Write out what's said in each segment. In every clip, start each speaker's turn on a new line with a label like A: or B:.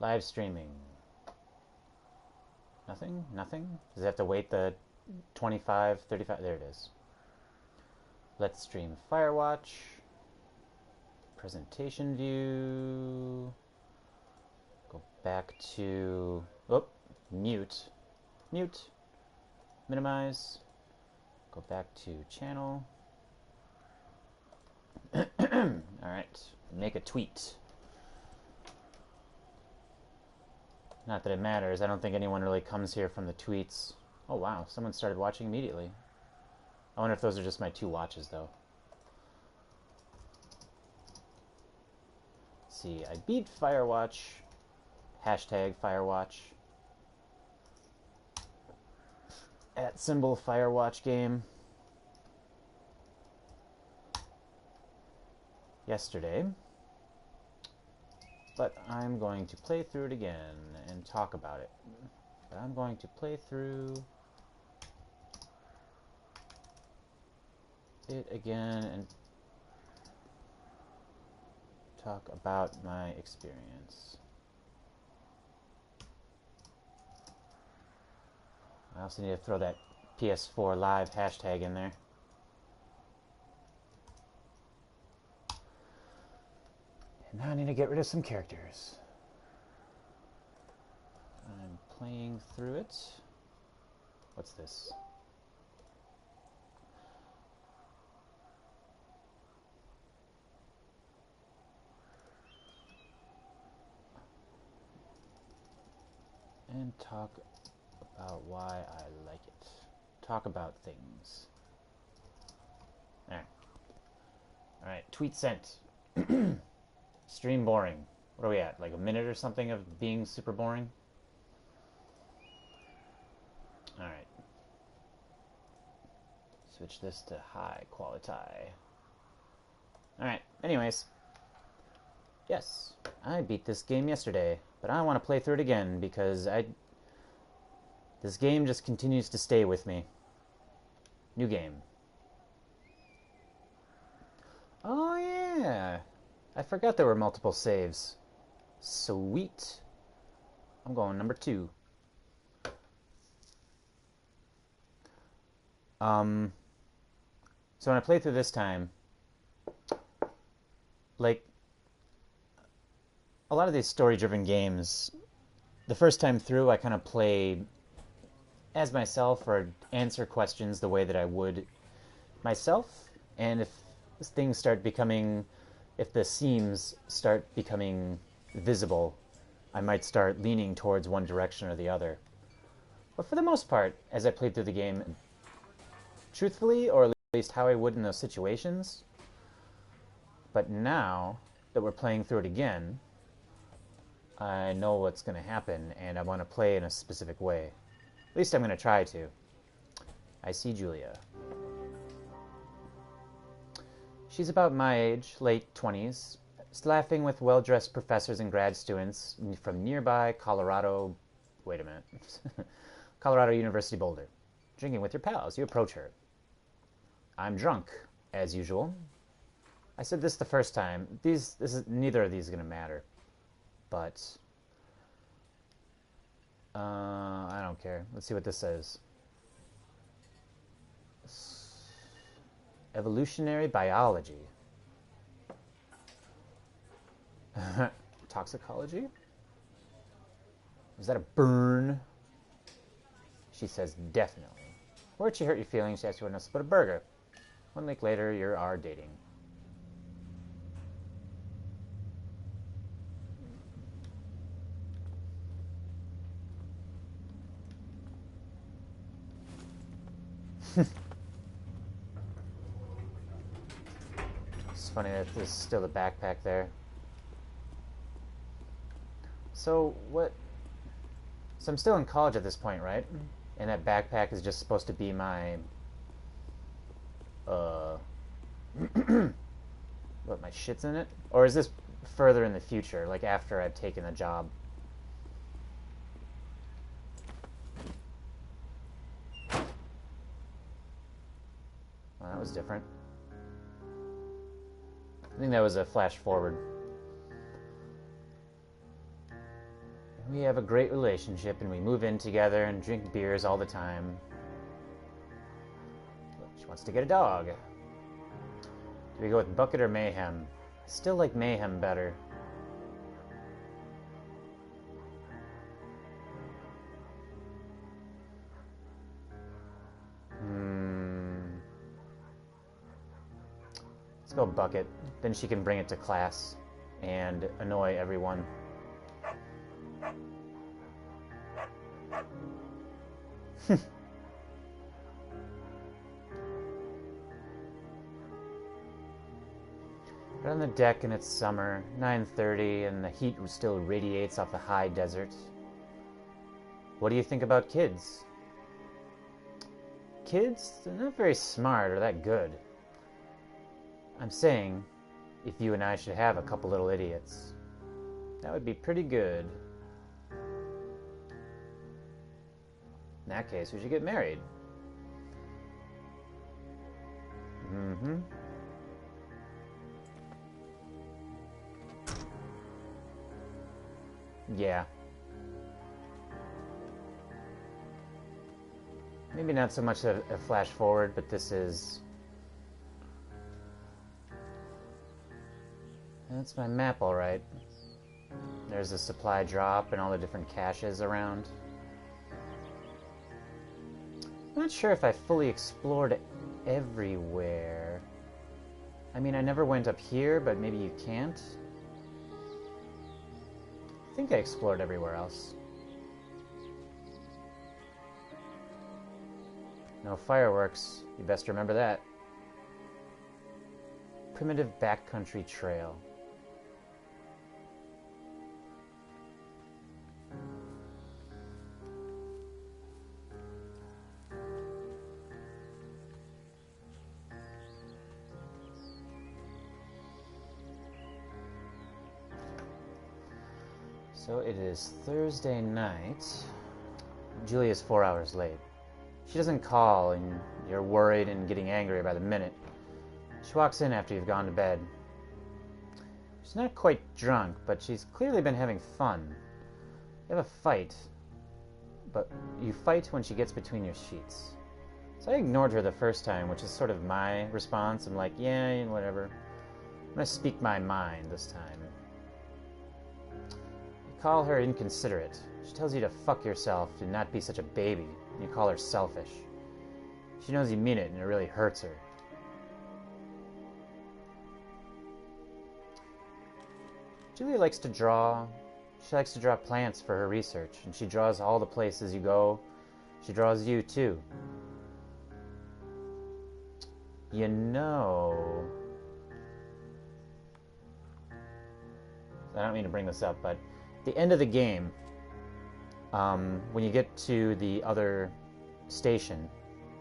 A: Live streaming. Nothing? Nothing? Does it have to wait the 25, 35? There it is. Let's stream Firewatch. Presentation view. Go back to... Oh, mute. Mute. Minimize. Go back to channel. Alright. Make a tweet. Not that it matters. I don't think anyone really comes here from the tweets. Oh wow, someone started watching immediately. I wonder if those are just my 2 watches though. Let's see, I beat Firewatch. Hashtag Firewatch. @ Firewatch game. Yesterday. But I'm going to play through it again and talk about it. But I'm going to play through it again and talk about my experience. I also need to throw that PS4 live hashtag in there. And now I need to get rid of some characters. I'm playing through it. What's this? And talk about why I like it. Talk about things. Alright, tweet sent. Stream boring. What are we at? Like a minute or something of being super boring? Alright. Switch this to high quality. Alright, anyways. Yes, I beat this game yesterday, but I want to play through it again because this game just continues to stay with me. New game. Oh yeah! I forgot there were multiple saves. Sweet. I'm going number 2. So when I play through this time, like, a lot of these story-driven games, the first time through I kind of play as myself or answer questions the way that I would myself, and if things start becoming... if the seams start becoming visible, I might start leaning towards one direction or the other. But for the most part, as I played through the game, truthfully, or at least how I would in those situations, but now that we're playing through it again, I know what's going to happen, and I want to play in a specific way. At least I'm going to try to. I see Julia. She's about my age, late 20s, laughing with well-dressed professors and grad students from nearby Colorado... Wait a minute. Colorado University Boulder. Drinking with your pals. You approach her. I'm drunk, as usual. I said this the first time. Neither of these is going to matter. But... I don't care. Let's see what this says. Evolutionary biology. Toxicology? Is that a burn? She says, definitely. Where'd she hurt your feelings? She asked you what else to put a burger. 1 week later, you are dating. It's funny that there's still a backpack there. So what? So I'm still in college at this point, right? And that backpack is just supposed to be my what, my shit's in it? Or is this further in the future, like after I've taken a job? Well, that was different. I think that was a flash forward. We have a great relationship and we move in together and drink beers all the time. She wants to get a dog. Do we go with Bucket or Mayhem? I still like Mayhem better. Let's go Bucket. Then she can bring it to class and annoy everyone. We're on the deck and it's summer, 9:30, and the heat still radiates off the high desert. What do you think about kids? Kids? They're not very smart or that good. I'm saying, if you and I should have a couple little idiots, that would be pretty good. In that case, we should get married. Yeah. Maybe not so much a flash forward, but this is... That's my map, all right. There's a supply drop and all the different caches around. I'm not sure if I fully explored everywhere. I mean, I never went up here, but maybe you can't. I think I explored everywhere else. No fireworks. You best remember that. Primitive backcountry trail. So it is Thursday night. Julia's 4 hours late. She doesn't call, and you're worried and getting angry by the minute. She walks in after you've gone to bed. She's not quite drunk, but she's clearly been having fun. You have a fight, but you fight when she gets between your sheets. So I ignored her the first time, which is sort of my response. I'm like, yeah, whatever. I'm gonna speak my mind this time. You call her inconsiderate. She tells you to fuck yourself and not be such a baby. You call her selfish. She knows you mean it, and it really hurts her. Julia likes to draw. She likes to draw plants for her research, and she draws all the places you go. She draws you, too. You know... I don't mean to bring this up, but at the end of the game, when you get to the other station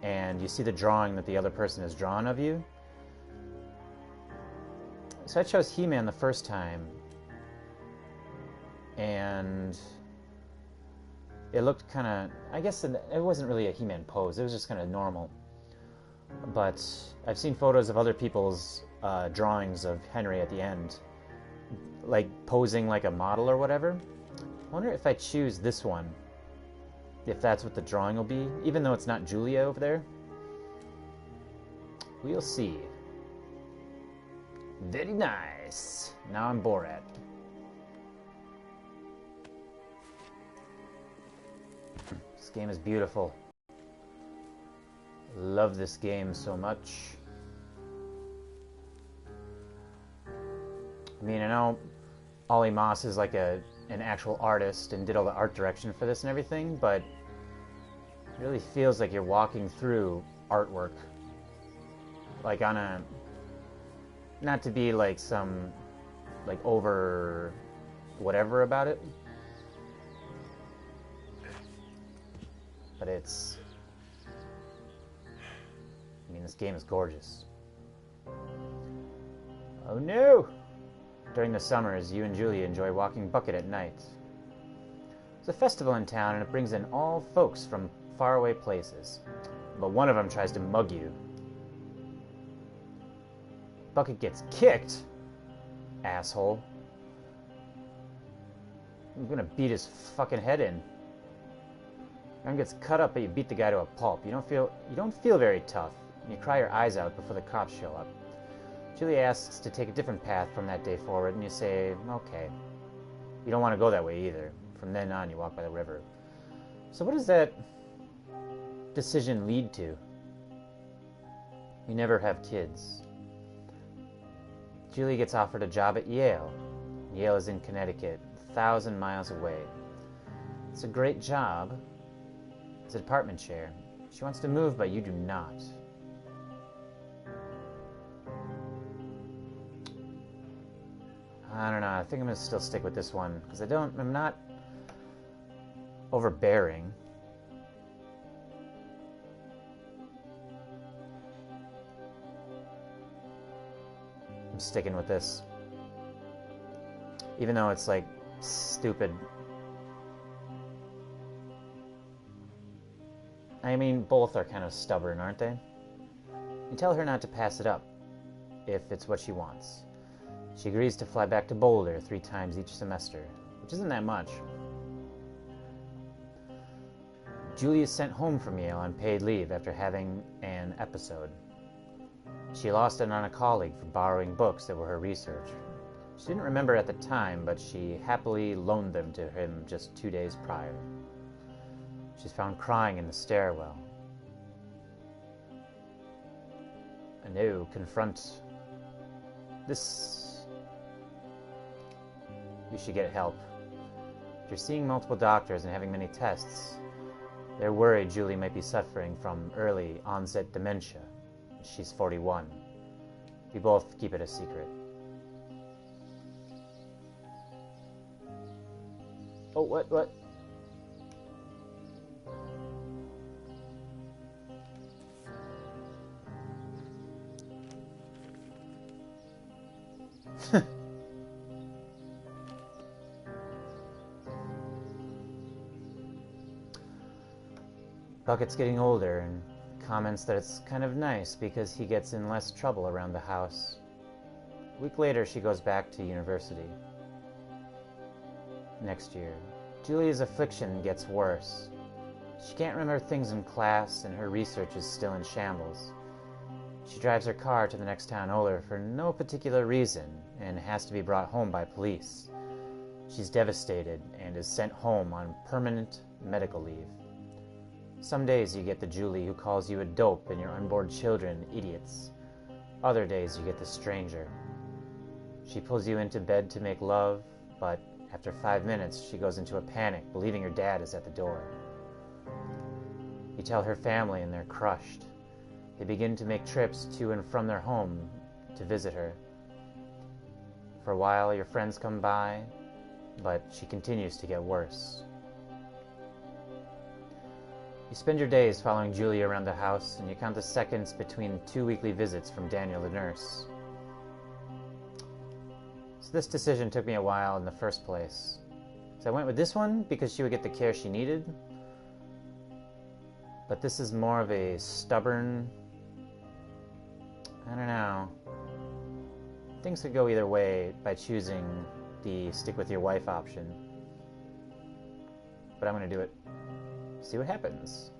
A: and you see the drawing that the other person has drawn of you. So I chose He-Man the first time, and it looked kind of, I guess it wasn't really a He-Man pose, it was just kind of normal. But I've seen photos of other people's drawings of Henry at the end, like posing like a model or whatever. I wonder if I choose this one, if that's what the drawing will be, even though it's not Julia over there. We'll see. Very nice. Now I'm Borat. This game is beautiful. Love this game so much. I mean, I know Ollie Moss is like an actual artist and did all the art direction for this and everything, but it really feels like you're walking through artwork. Like on a... Not to be like some... like over... whatever about it. But it's... I mean, this game is gorgeous. Oh no! During the summers, you and Julia enjoy walking Bucket at night. There's a festival in town, and it brings in all folks from faraway places. But one of them tries to mug you. Bucket gets kicked, asshole. I'm gonna beat his fucking head in. Gun gets cut up, but you beat the guy to a pulp. You don't feel very tough, and you cry your eyes out before the cops show up. Julie asks to take a different path from that day forward, and you say, okay. You don't want to go that way either. From then on, you walk by the river. So what does that decision lead to? You never have kids. Julie gets offered a job at Yale. Yale is in Connecticut, 1,000 miles away. It's a great job. It's a department chair. She wants to move, but you do not. I don't know. I think I'm going to still stick with this one because I'm not overbearing. I'm sticking with this. Even though it's like stupid. I mean, both are kind of stubborn, aren't they? You tell her not to pass it up if it's what she wants. She agrees to fly back to Boulder 3 times each semester, which isn't that much. Julie is sent home from Yale on paid leave after having an episode. She lost it on a colleague for borrowing books that were her research. She didn't remember at the time, but she happily loaned them to him just 2 days prior. She's found crying in the stairwell. Anew, confront this. You should get help. If you're seeing multiple doctors and having many tests, they're worried Julie might be suffering from early onset dementia. She's 41. We both keep it a secret. Oh, what? Bucket's getting older and comments that it's kind of nice because he gets in less trouble around the house. A week later, she goes back to university. Next year, Julia's affliction gets worse. She can't remember things in class and her research is still in shambles. She drives her car to the next town over for no particular reason and has to be brought home by police. She's devastated and is sent home on permanent medical leave. Some days you get the Julie who calls you a dope and your unborn children idiots. Other days you get the stranger. She pulls you into bed to make love, but after 5 minutes she goes into a panic, believing her dad is at the door. You tell her family and they're crushed. They begin to make trips to and from their home to visit her. For a while your friends come by, but she continues to get worse. You spend your days following Julia around the house, and you count the seconds between 2 weekly visits from Daniel the nurse. So this decision took me a while in the first place. So I went with this one because she would get the care she needed. But this is more of a stubborn... I don't know. Things could go either way by choosing the stick with your wife option. But I'm going to do it. See what happens.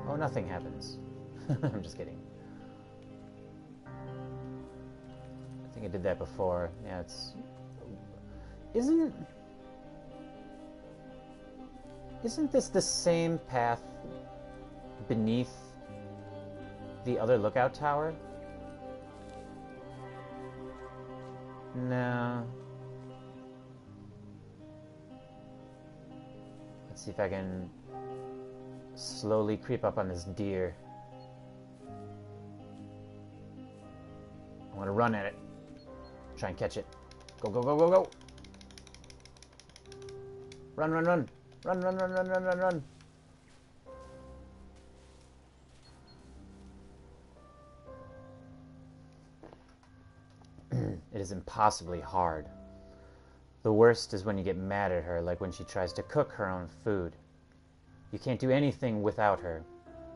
A: Oh, nothing happens. I'm just kidding. I think I did that before. Yeah, it's... Isn't this the same path beneath the other lookout tower? No. Let's see if I can slowly creep up on this deer. I want to run at it. Try and catch it. Go, go, go, go, go! Run, run, run! Run, run, run, run, run, run, run! It is impossibly hard. The worst is when you get mad at her, like when she tries to cook her own food. You can't do anything without her,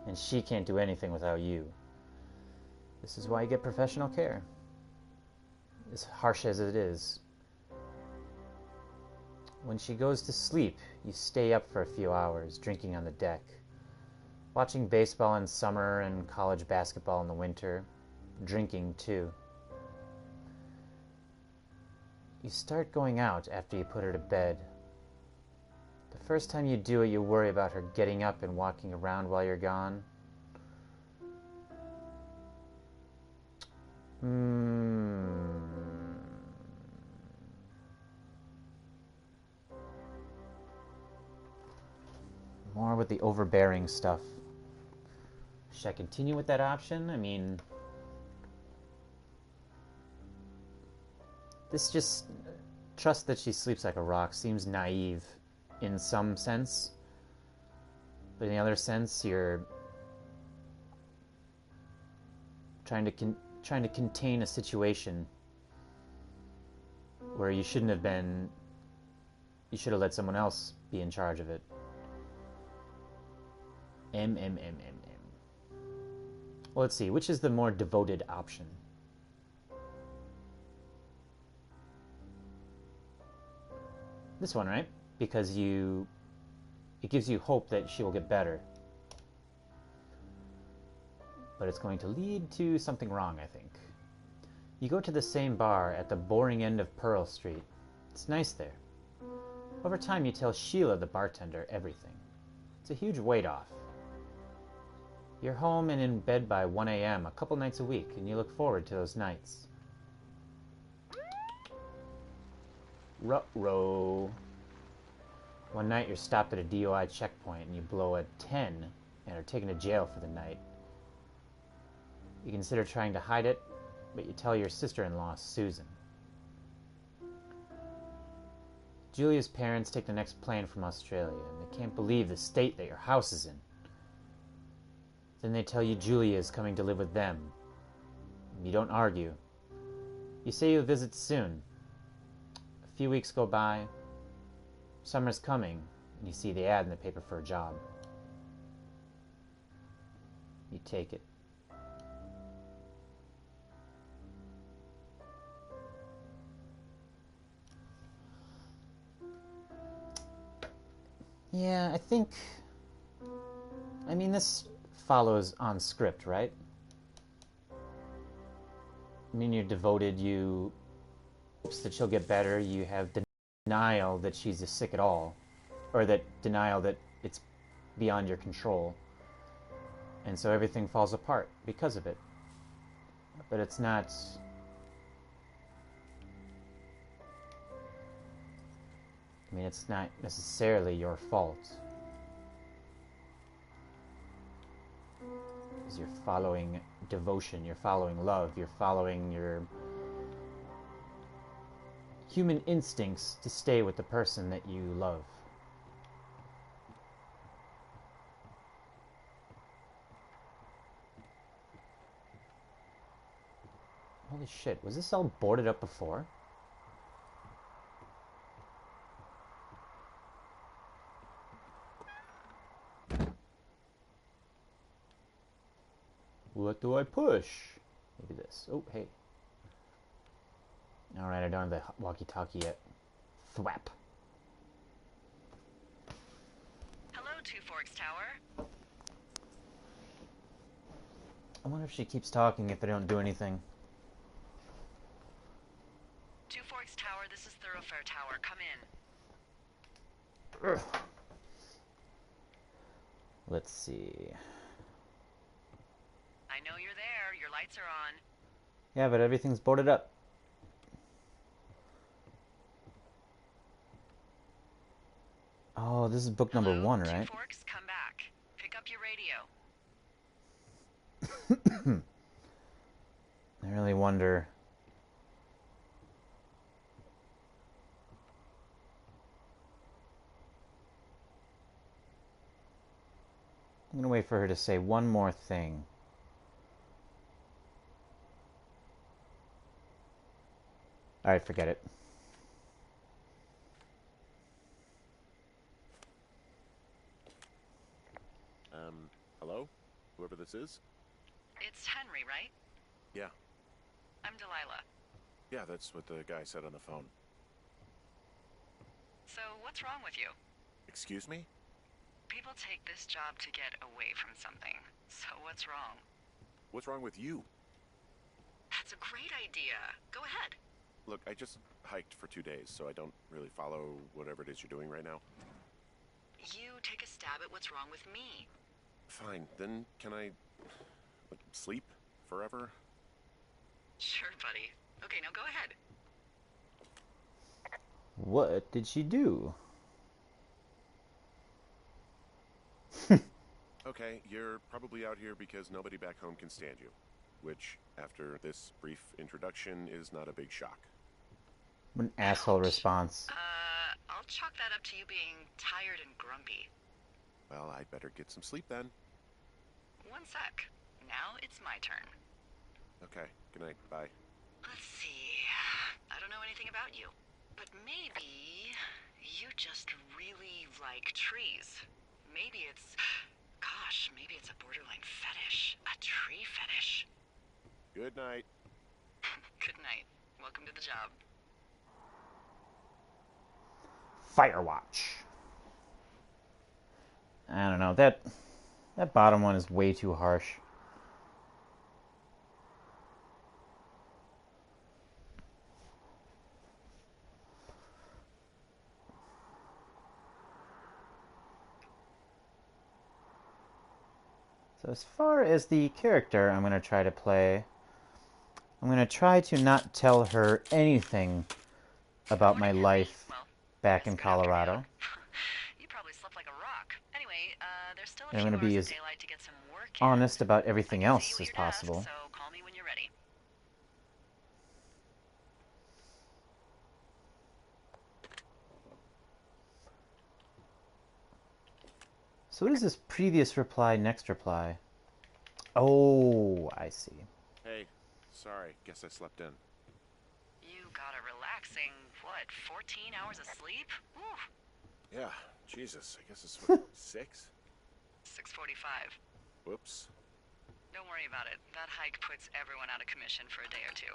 A: and she can't do anything without you. This is why you get professional care. As harsh as it is. When she goes to sleep, you stay up for a few hours, drinking on the deck, watching baseball in summer and college basketball in the winter, drinking too. You start going out after you put her to bed. The first time you do it, you worry about her getting up and walking around while you're gone. More with the overbearing stuff. Should I continue with that option? I mean, this just trust that she sleeps like a rock seems naive in some sense, but in the other sense, you're trying to contain a situation where you shouldn't have been. You should have let someone else be in charge of it. Well, let's see. Which is the more devoted option? This one, right? Because it gives you hope that she will get better. But it's going to lead to something wrong, I think. You go to the same bar at the boring end of Pearl Street. It's nice there. Over time, you tell Sheila, the bartender, everything. It's a huge weight off. You're home and in bed by 1 a.m. a couple nights a week, and you look forward to those nights. Ruh-roh. One night you're stopped at a DOI checkpoint and you blow a 10 and are taken to jail for the night. You consider trying to hide it, but you tell your sister-in-law, Susan. Julia's parents take the next plane from Australia, and they can't believe the state that your house is in. Then they tell you Julia is coming to live with them. You don't argue. You say you'll visit soon. A few weeks go by. Summer's coming, and you see the ad in the paper for a job. You take it. Yeah, I mean, this follows on script, right? I mean, you're devoted, you hopes that she'll get better, you have denial that she's sick at all, or that denial that it's beyond your control, and so everything falls apart because of it. But it's not... I mean, it's not necessarily your fault. Because you're following devotion, you're following love, you're following your human instincts to stay with the person that you love. Holy shit, was this all boarded up before? What do I push? Maybe this. Oh, hey. Alright, I don't have the walkie-talkie yet. Thwap.
B: Hello, Two Forks Tower.
A: I wonder if she keeps talking if I don't do anything.
B: Two Forks Tower, this is Thoroughfare Tower. Come in.
A: Ugh. Let's see.
B: I know you're there. Your lights are on.
A: Yeah, but everything's boarded up. Oh, this is book number 1, right?
B: Two Forks, come back. Pick up your radio.
A: I really wonder. I'm gonna wait for her to say one more thing. Alright, forget it.
C: Hello? Whoever this is?
B: It's Henry, right?
C: Yeah.
B: I'm Delilah.
C: Yeah, that's what the guy said on the phone.
B: So, what's wrong with you?
C: Excuse me?
B: People take this job to get away from something. So, what's wrong?
C: What's wrong with you?
B: That's a great idea. Go ahead.
C: Look, I just hiked for 2 days, so I don't really follow whatever it is you're doing right now.
B: You take a stab at what's wrong with me.
C: Fine, then can I, like, sleep forever?
B: Sure, buddy. Okay, now go ahead.
A: What did she do?
C: Okay, you're probably out here because nobody back home can stand you. Which, after this brief introduction, is not a big shock.
A: What an asshole
B: Ouch.
A: response.
B: I'll chalk that up to you being tired and grumpy.
C: Well, I'd better get some sleep then.
B: One sec. Now it's my turn.
C: Okay, good night, bye.
B: Let's see. I don't know anything about you, but maybe you just really like trees. Maybe it's... Gosh, maybe it's a borderline fetish. A tree fetish.
C: Good night.
B: Good night. Welcome to the job.
A: Firewatch. I don't know. That bottom one is way too harsh. So as far as the character I'm going to try to play, I'm going to try to not tell her anything about my life back in Colorado.
B: You probably slept like a rock. Anyway, there's still a
A: And I'm
B: few
A: going to be
B: hours
A: as
B: of daylight to get some work in.
A: honest about
B: I
A: everything
B: can see you
A: else
B: at
A: as
B: your desk,
A: possible.
B: so call me when you're ready.
A: So what is this previous reply, next reply? Oh, I see.
C: Hey, sorry, guess I slept in.
B: You got a relaxing, what, 14 hours of sleep? Whew.
C: Yeah, Jesus, I guess it's what, 6?
B: 6:45.
C: Whoops.
B: Don't worry about it. That hike puts everyone out of commission for a day or two.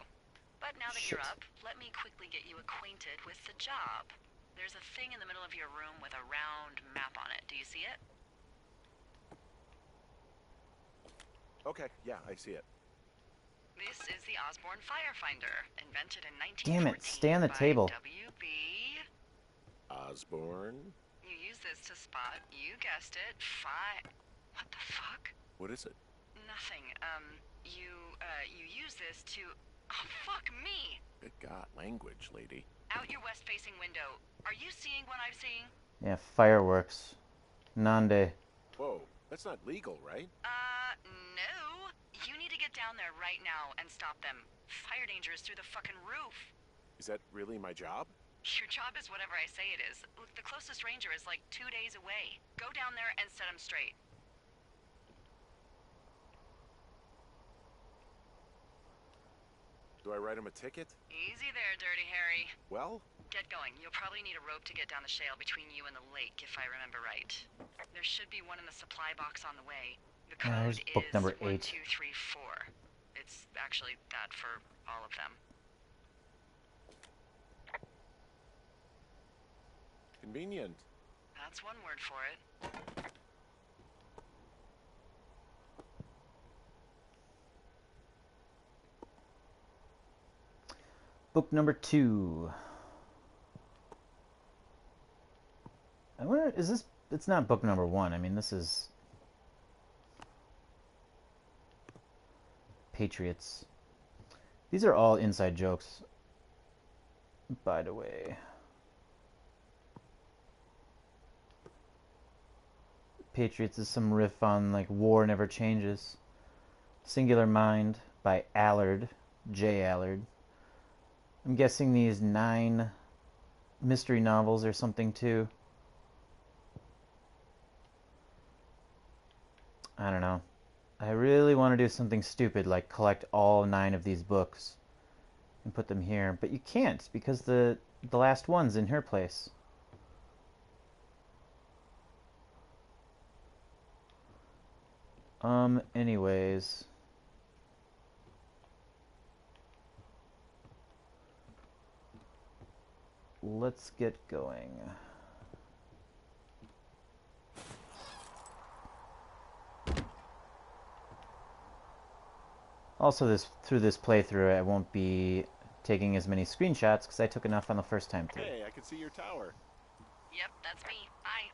B: But now that you're
A: Shit.
B: up, let me quickly get you acquainted with the job. There's a thing in the middle of your room with a round map on it. Do you see it?
C: Okay, yeah, I see it.
B: This is the Osborne Firefinder, invented in 1914
A: Damn it, stay on the
B: by
A: table.
B: W.B.
C: Osborne?
B: You use this to spot, you guessed it, What the fuck?
C: What is it?
B: Nothing. You use this to... Oh, fuck me!
C: Good God, language, lady.
B: Out your west-facing window. Are you seeing what I'm seeing?
A: Yeah, fireworks. Nande.
C: Whoa, that's not legal, right?
B: No. You need to get down there right now and stop them. Fire danger is through the fucking roof.
C: Is that really my job?
B: Your job is whatever I say it is. Look, the closest ranger is like 2 days away. Go down there and set him straight.
C: Do I write him a ticket?
B: Easy there, Dirty Harry.
C: Well,
B: Get going. You'll probably need a rope to get down the shale between you and the lake, if I remember right. There should be one in the supply box on the way. The
A: Yeah,
B: code
A: there's book
B: is
A: number 8.
B: 1234. It's actually that for all of them.
C: convenient.
B: That's one word for it.
A: Book number 2. I wonder, is this... It's not book number 1. I mean, this is... Patriots. These are all inside jokes, by the way. Patriots is some riff on, like, War Never Changes. Singular Mind by Allard, J. Allard. I'm guessing these 9 mystery novels or something, too. I don't know. I really want to do something stupid like collect all 9 of these books and put them here, but you can't because the last one's in her place. Anyways. Let's get going. Also, through this playthrough, I won't be taking as many screenshots because I took enough on the first time through.
C: Hey, I can see your tower.
B: Yep, that's me. Bye.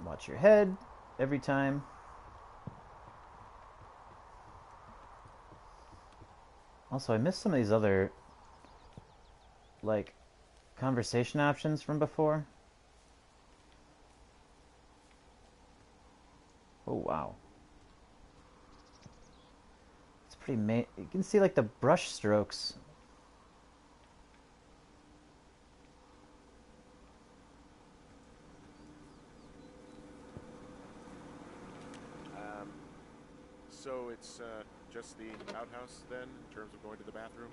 A: Watch your head every time. Also, I missed some of these other, like, conversation options from before. Oh, wow. It's pretty you can see, like, the brush strokes.
C: So it's just the outhouse then, in terms of going to the bathroom?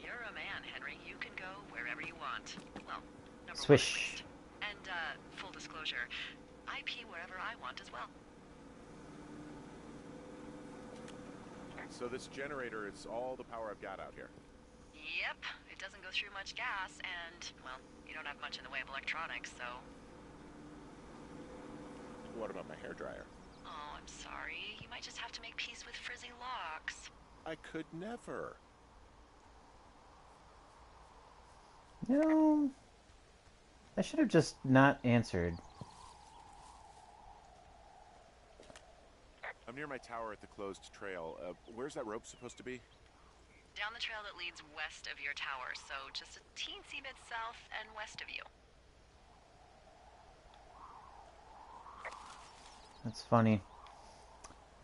B: You're a man, Henry. You can go wherever you want. Well, number one at
A: Swish.
B: least. And, full disclosure, I pee wherever I want as well.
C: So this generator is all the power I've got out here.
B: Yep, it doesn't go through much gas, and, well, you don't have much in the way of electronics, so...
C: What about my hairdryer?
B: Oh, I'm sorry. You might just have to make peace with frizzy locks.
C: I could never.
A: You know, I should have just not answered.
C: I'm near my tower at the closed trail. Where's that rope supposed to be?
B: Down the trail that leads west of your tower, so just a teensy bit south and west of you.
A: That's funny.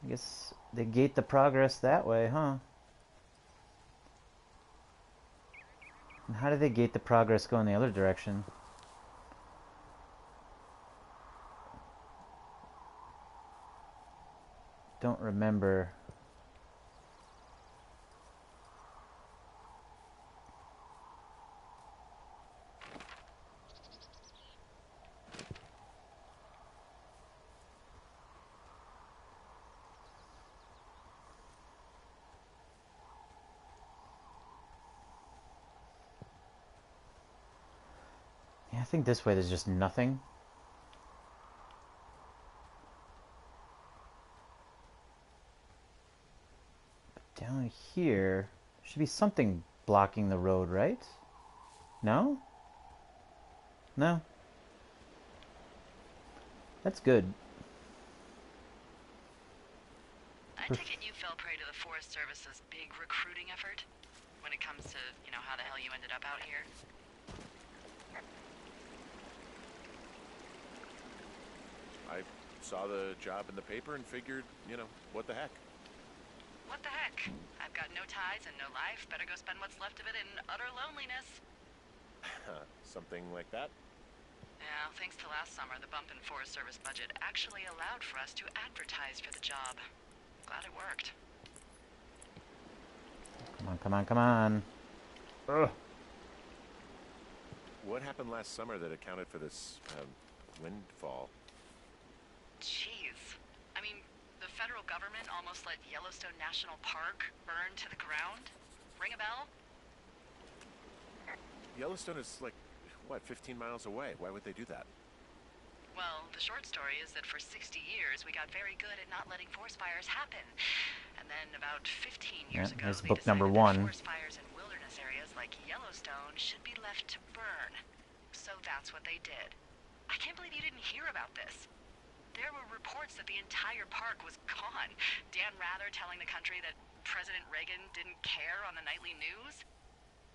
A: I guess they gate the progress that way, huh? And how do they gate the progress going the other direction? Don't remember. Yeah, I think this way there's just nothing. But down here should be something blocking the road, right? No? No? That's good.
B: I take it you fell prey to the Forest Service's big recruiting effort? When it comes to, how the hell you ended up out here?
C: I saw the job in the paper and figured, what the heck?
B: What the heck? I've got no ties and no life. Better go spend what's left of it in utter loneliness.
C: Something like that?
B: Yeah, thanks to last summer, the bump in Forest Service budget actually allowed for us to advertise for the job. Glad it worked.
A: Come on, come on, come on. Ugh.
C: What happened last summer that accounted for this windfall?
B: Jeez. I mean, the federal government almost let Yellowstone National Park burn to the ground? Ring a bell?
C: Yellowstone is 15 miles away. Why would they do that?
B: Well, the short story is that for 60 years, we got very good at not letting forest fires happen. And then about 15 years ago,
A: here's
B: they
A: book
B: decided
A: number
B: that
A: 1.
B: forest fires in wilderness areas like Yellowstone should be left to burn. So that's what they did. I can't believe you didn't hear about this. There were reports that the entire park was gone. Dan Rather telling the country that President Reagan didn't care on the nightly news.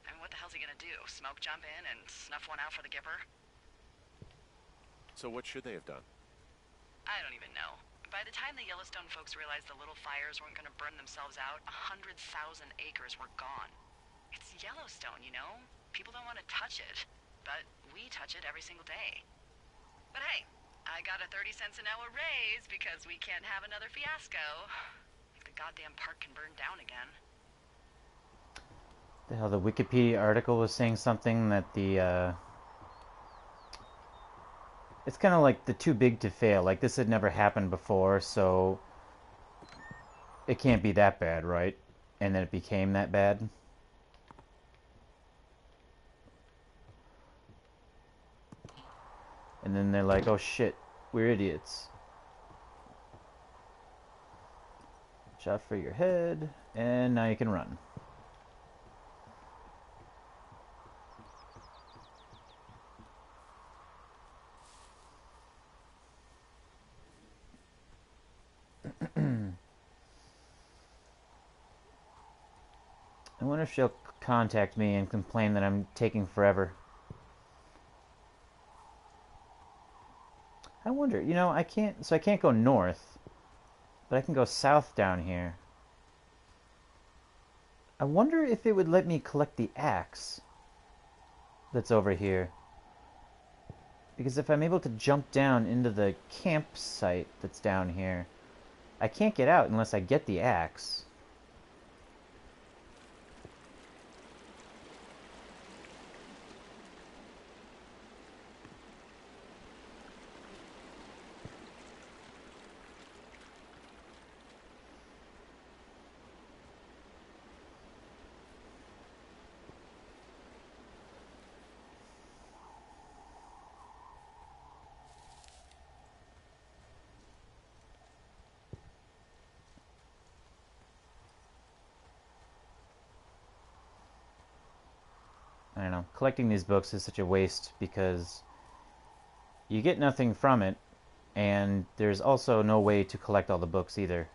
B: I mean, what the hell's he gonna do? Smoke jump in and snuff one out for the Gipper?
C: So what should they have done?
B: I don't even know. By the time the Yellowstone folks realized the little fires weren't gonna burn themselves out, 100,000 acres were gone. It's Yellowstone, People don't want to touch it. But we touch it every single day. But hey, I got a 30 cents an hour raise because we can't have another fiasco. Like the goddamn park can burn down again.
A: The hell, the Wikipedia article was saying something that it's kind of like the too big to fail. Like, this had never happened before, so it can't be that bad, right? And then it became that bad. And then they're like, oh shit, we're idiots. Shot for your head, and now you can run. I wonder if she'll contact me and complain that I'm taking forever. I wonder, you know, I can't go north, but I can go south down here. I wonder if it would let me collect the axe that's over here. Because if I'm able to jump down into the campsite that's down here, I can't get out unless I get the axe. I don't know. Collecting these books is such a waste because you get nothing from it, and there's also no way to collect all the books either.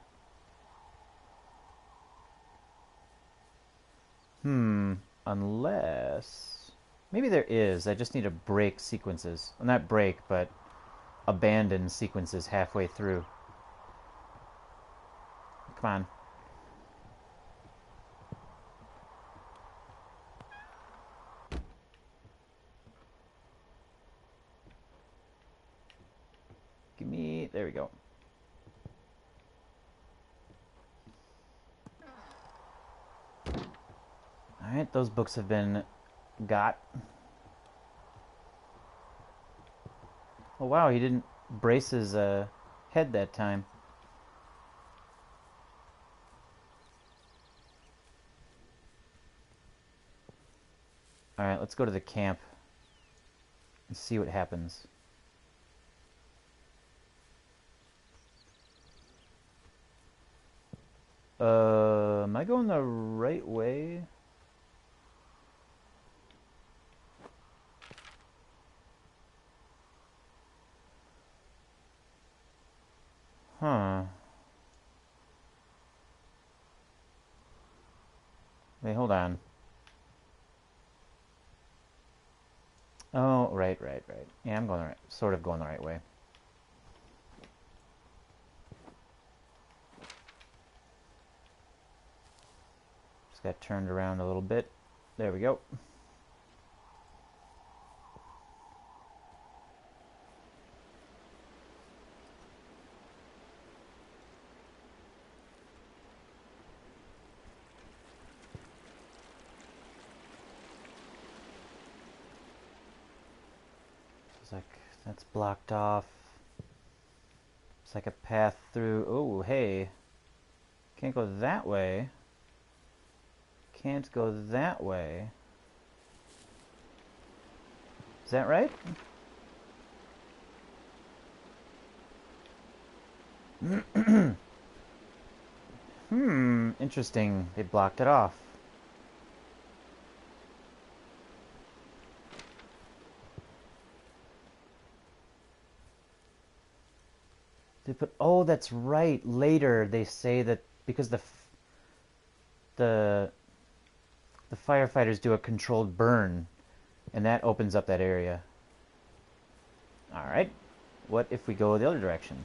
A: Unless... Maybe there is. I just need to break sequences. Well, not break, but abandon sequences halfway through. Come on. Give me... There we go. Alright, those books have been got. Oh wow, he didn't brace his head that time. Alright, let's go to the camp and see what happens. Am I going the right way? Huh. Wait, hold on. Oh, right. Yeah, I'm going the right, sort of going the right way. Just got turned around a little bit. There we go. It's like that's blocked off. It's like a path through. Oh, hey. Can't go that way. Can't go that way. Is that right? Interesting. They blocked it off. They put... Oh, that's right. Later they say that because the firefighters do a controlled burn, and that opens up that area. Alright. What if we go the other direction?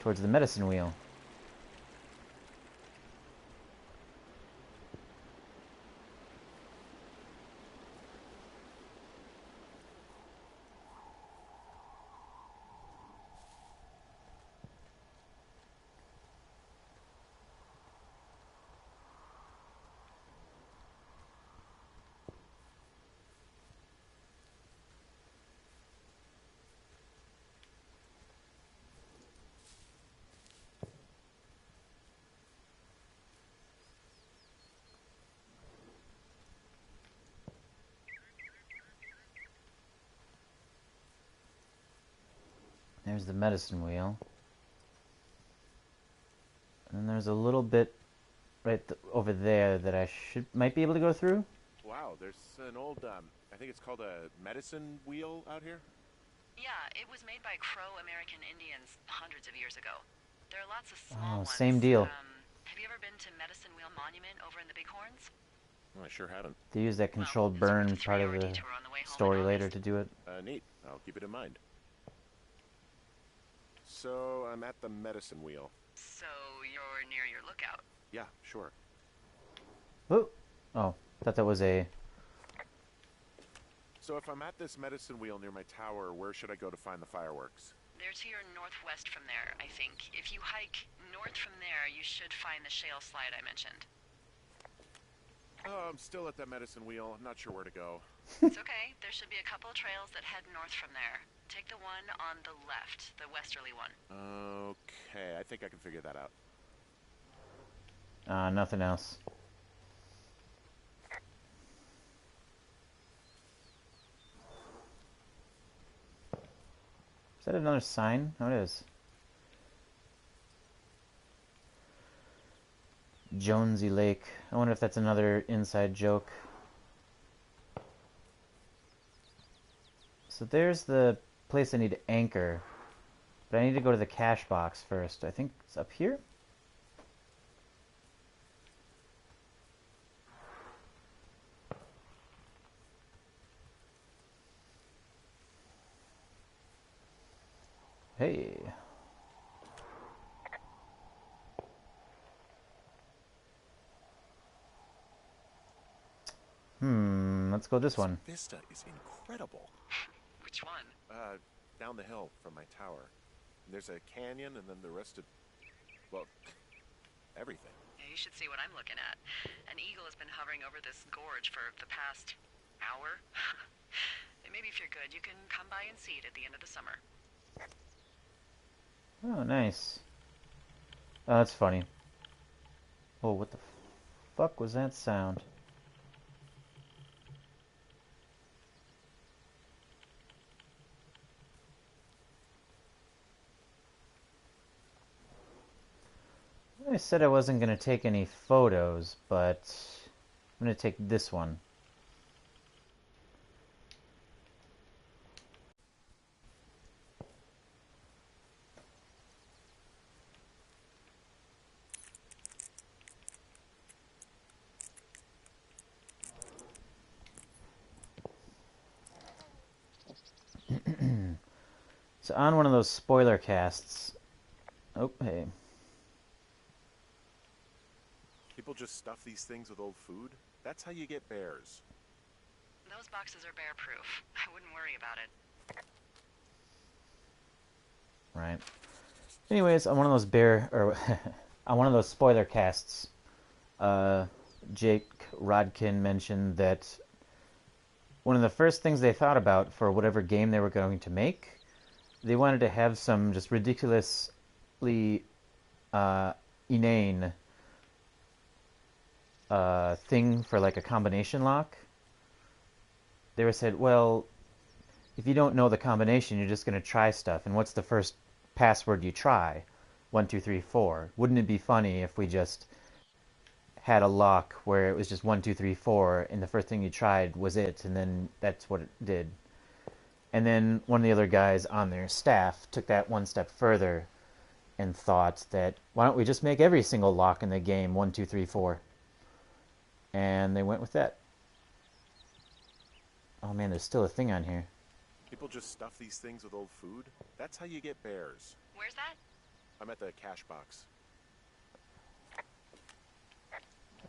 A: Towards the medicine wheel. There's the medicine wheel. And then there's a little bit over there that I might be able to go through.
C: Wow, there's an old, I think it's called a medicine wheel out here?
B: Yeah, it was made by Crow American Indians hundreds of years ago. There are lots of small ones.
A: Same deal.
B: Have you ever been to Medicine Wheel Monument over in the Bighorns?
C: Well, I sure haven't.
A: They use that controlled burn part of the story later to do it.
C: Neat. I'll keep it in mind. So, I'm at the medicine wheel.
B: So, you're near your lookout?
C: Yeah, sure.
A: Oh, thought that was a...
C: So if I'm at this medicine wheel near my tower, where should I go to find the fireworks?
B: They're to your northwest from there, I think. If you hike north from there, you should find the shale slide I mentioned.
C: Oh, I'm still at that medicine wheel. I'm not sure where to go.
B: It's okay. There should be a couple of trails that head north from there. Take the one on the left, the westerly one.
C: Okay, I think I can figure that out.
A: Nothing else. Is that another sign? Oh, it is. Jonesy Lake. I wonder if that's another inside joke. So there's the place I need to anchor. But I need to go to the cache box first. I think it's up here? Hey. Let's go this one.
C: This vista is incredible.
B: Which one?
C: Down the hill from my tower. There's a canyon and then the rest of, well, everything.
B: Yeah, you should see what I'm looking at. An eagle has been hovering over this gorge for the past hour. Maybe if you're good, you can come by and see it at the end of the summer.
A: Oh, nice. Oh, that's funny. Oh, what the fuck was that sound? I said I wasn't going to take any photos, but I'm going to take this one. So on one of those spoiler casts... Oh, hey.
C: People just stuff these things with old food? That's how you get bears.
B: Those boxes are bear-proof. I wouldn't worry about it.
A: Right. Anyways, on one of those on one of those spoiler casts, Jake Rodkin mentioned that one of the first things they thought about for whatever game they were going to make, they wanted to have some just ridiculously inane thing for like a combination lock. They were said, well, if you don't know the combination, you're just going to try stuff. And what's the first password you try? 1, 2, 3, 4. Wouldn't it be funny if we just had a lock where it was just 1, 2, 3, 4, and the first thing you tried was it, and then that's what it did. And then one of the other guys on their staff took that one step further and thought that, why don't we just make every single lock in the game 1, 2, 3, 4? And they went with that. Oh man, there's still a thing on here.
C: People just stuff these things with old food? That's how you get bears.
B: Where's that?
C: I'm at the cache box.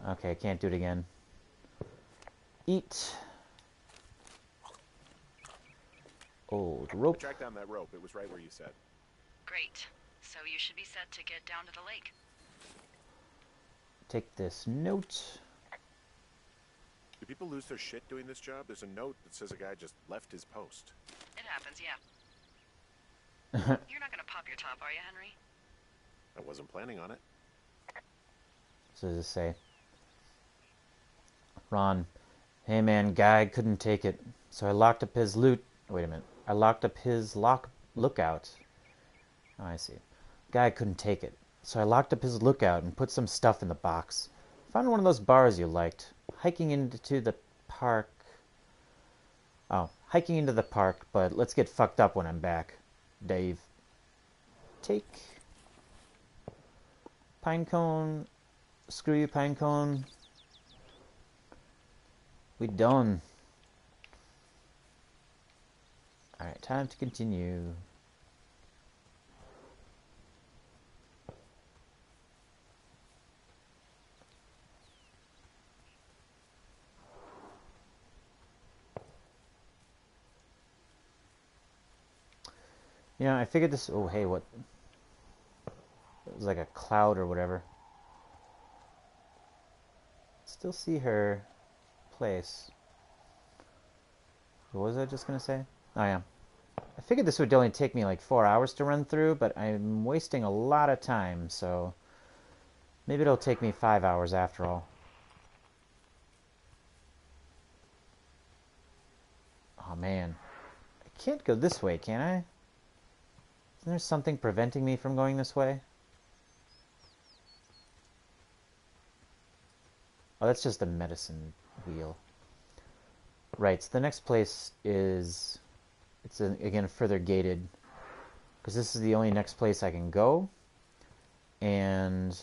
A: Okay, I can't do it again. Eat. Old rope.
C: Track down that rope. It was right where you said.
B: Great. So you should be set to get down to the lake.
A: Take this note.
C: Do people lose their shit doing this job? There's a note that says a guy just left his post.
B: It happens, yeah. You're not gonna pop your top, are you, Henry?
C: I wasn't planning on it.
A: So does it say? Ron, hey man, guy couldn't take it, so I locked up his loot. Wait a minute. I locked up his lookout. Oh, I see. Guy couldn't take it, so I locked up his lookout and put some stuff in the box. Found one of those bars you liked. Hiking into the park. Oh, hiking into the park, but let's get fucked up when I'm back. Dave. Take. Pinecone. Screw you, Pinecone. We done. Alright, time to continue. You know, I figured this... Oh, hey, what? It was like a cloud or whatever. Still see her place. What was I just gonna say? Oh, yeah. I figured this would only take me like 4 hours to run through, but I'm wasting a lot of time, so... Maybe it'll take me 5 hours after all. Oh, man. I can't go this way, can I? Isn't there something preventing me from going this way? Oh, that's just the medicine wheel. Right, so the next place is... It's, again, further gated. Because this is the only next place I can go. And...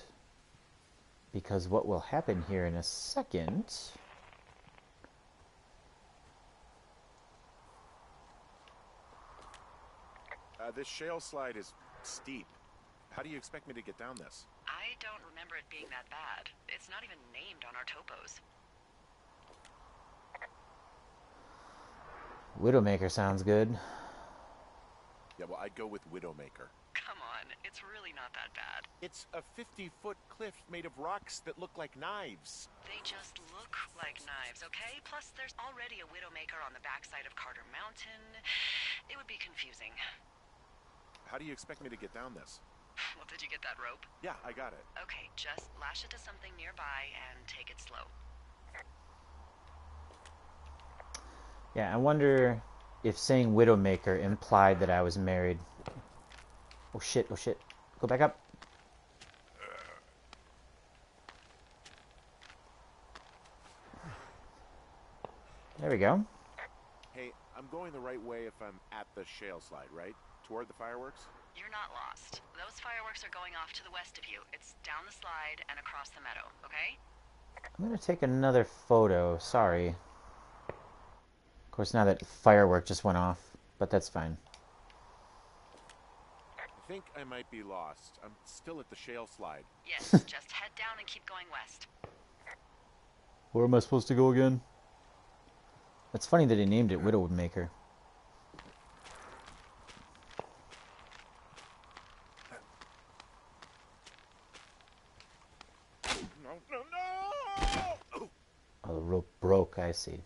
A: Because what will happen here in a second...
C: This shale slide is steep. How do you expect me to get down this?
B: I don't remember it being that bad. It's not even named on our topos.
A: Widowmaker sounds good.
C: Yeah, well, I'd go with Widowmaker.
B: Come on, it's really not that bad.
C: It's a 50-foot cliff made of rocks that look like knives.
B: They just look like knives, okay? Plus, there's already a Widowmaker on the backside of Carter Mountain. It would be confusing.
C: How do you expect me to get down this?
B: Well, did you get that rope?
C: Yeah, I got it.
B: Okay, just lash it to something nearby and take it slow.
A: Yeah, I wonder if saying Widowmaker implied that I was married. Oh shit, oh shit. Go back up. There we go.
C: Hey, I'm going the right way if I'm at the shale slide, right? Toward the fireworks?
B: You're not lost. Those fireworks are going off to the west of you. It's down the slide and across the meadow, okay?
A: I'm gonna take another photo. Sorry. Of course, now that firework just went off, but that's fine.
C: I think I might be lost. I'm still at the shale slide.
B: Yes, just head down and keep going west.
A: Where am I supposed to go again? It's funny that he named it Widowmaker.
C: No, no, no!
A: Oh, the rope broke, I see.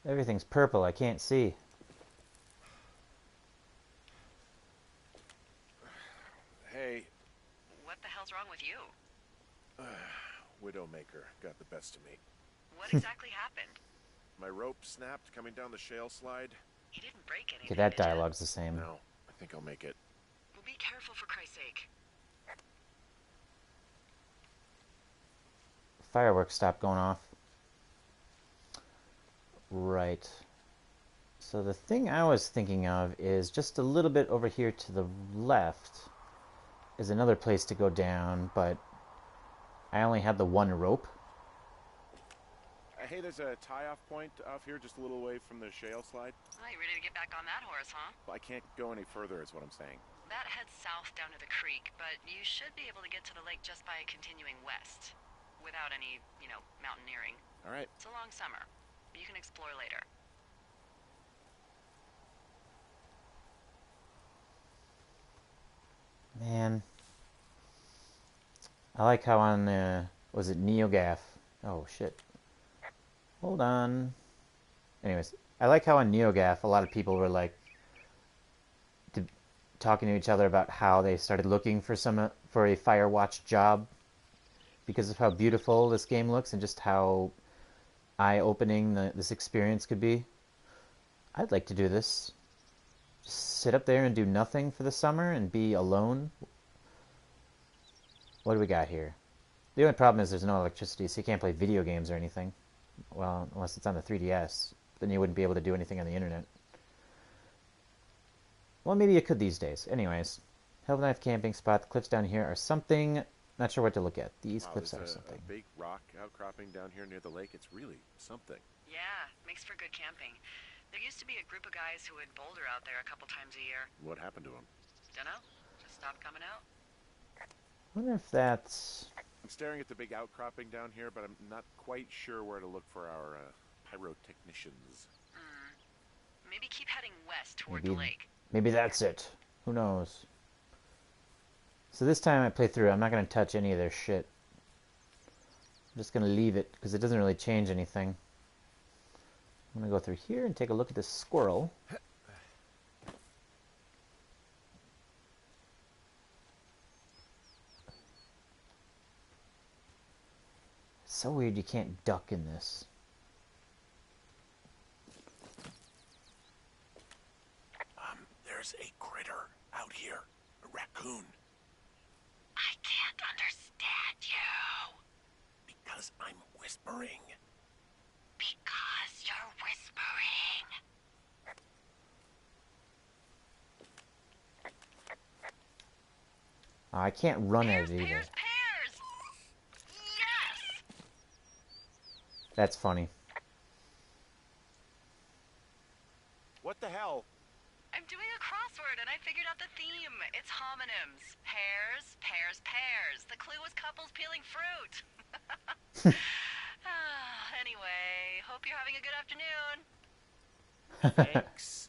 A: Everything's purple, I can't see.
C: Hey,
B: What the hell's wrong with you?
C: Widowmaker got the best of me.
B: What exactly happened?
C: My rope snapped coming down the shale slide.
B: He didn't break anything,
A: Okay, that
B: did ya?
A: dialogue's the same.
C: No, I think I'll make it.
B: Well, be careful for Christ's sake.
A: Fireworks stopped going off. Right. So the thing I was thinking of is just a little bit over here to the left is another place to go down, but I only had the one rope.
C: Hey, there's a tie-off point off here just a little away from the shale slide.
B: Well, you ready to get back on that horse, huh?
C: Well, I can't go any further is what I'm saying.
B: That heads south down to the creek, but you should be able to get to the lake just by continuing west. Without any, mountaineering.
C: All right.
B: It's a long summer. You can explore later.
A: Man. I like how on, was it NeoGAF? Oh, shit. Hold on. Anyways, I like how on NeoGAF a lot of people were like talking to each other about how they started looking for a Firewatch job because of how beautiful this game looks and just how eye-opening this experience could be. I'd like to do this. Just sit up there and do nothing for the summer and be alone. What do we got here? The only problem is there's no electricity, so you can't play video games or anything. Well, unless it's on the 3DS. Then you wouldn't be able to do anything on the internet. Well, maybe you could these days. Anyways, Hellknife camping spot. The cliffs down here are something. Not sure what to look at. These cliffs are something.
C: A big rock outcropping down here near the lake. It's really something.
B: Yeah, makes for good camping. There used to be a group of guys who would boulder out there a couple times a year.
C: What happened to them?
B: Dunno. Just stopped coming out.
A: I wonder if that's...
C: I'm staring at the big outcropping down here, but I'm not quite sure where to look for our pyrotechnicians.
B: Maybe keep heading west toward the lake.
A: Maybe that's it. Who knows? So this time I play through, I'm not going to touch any of their shit. I'm just going to leave it, because it doesn't really change anything. I'm going to go through here and take a look at this squirrel. It's so weird you can't duck in this.
C: There's a critter out here. A raccoon.
B: I can't understand you.
C: Because I'm whispering.
B: Because you're whispering.
A: Oh, I can't run at it either.
B: Pears! Yes!
A: That's funny.
C: What the hell?
B: I'm doing a crossword and I figured out the theme. It's homonyms. Pears, pears, pears. The clue was couples peeling fruit. Anyway, hope you're having a good afternoon.
C: Thanks.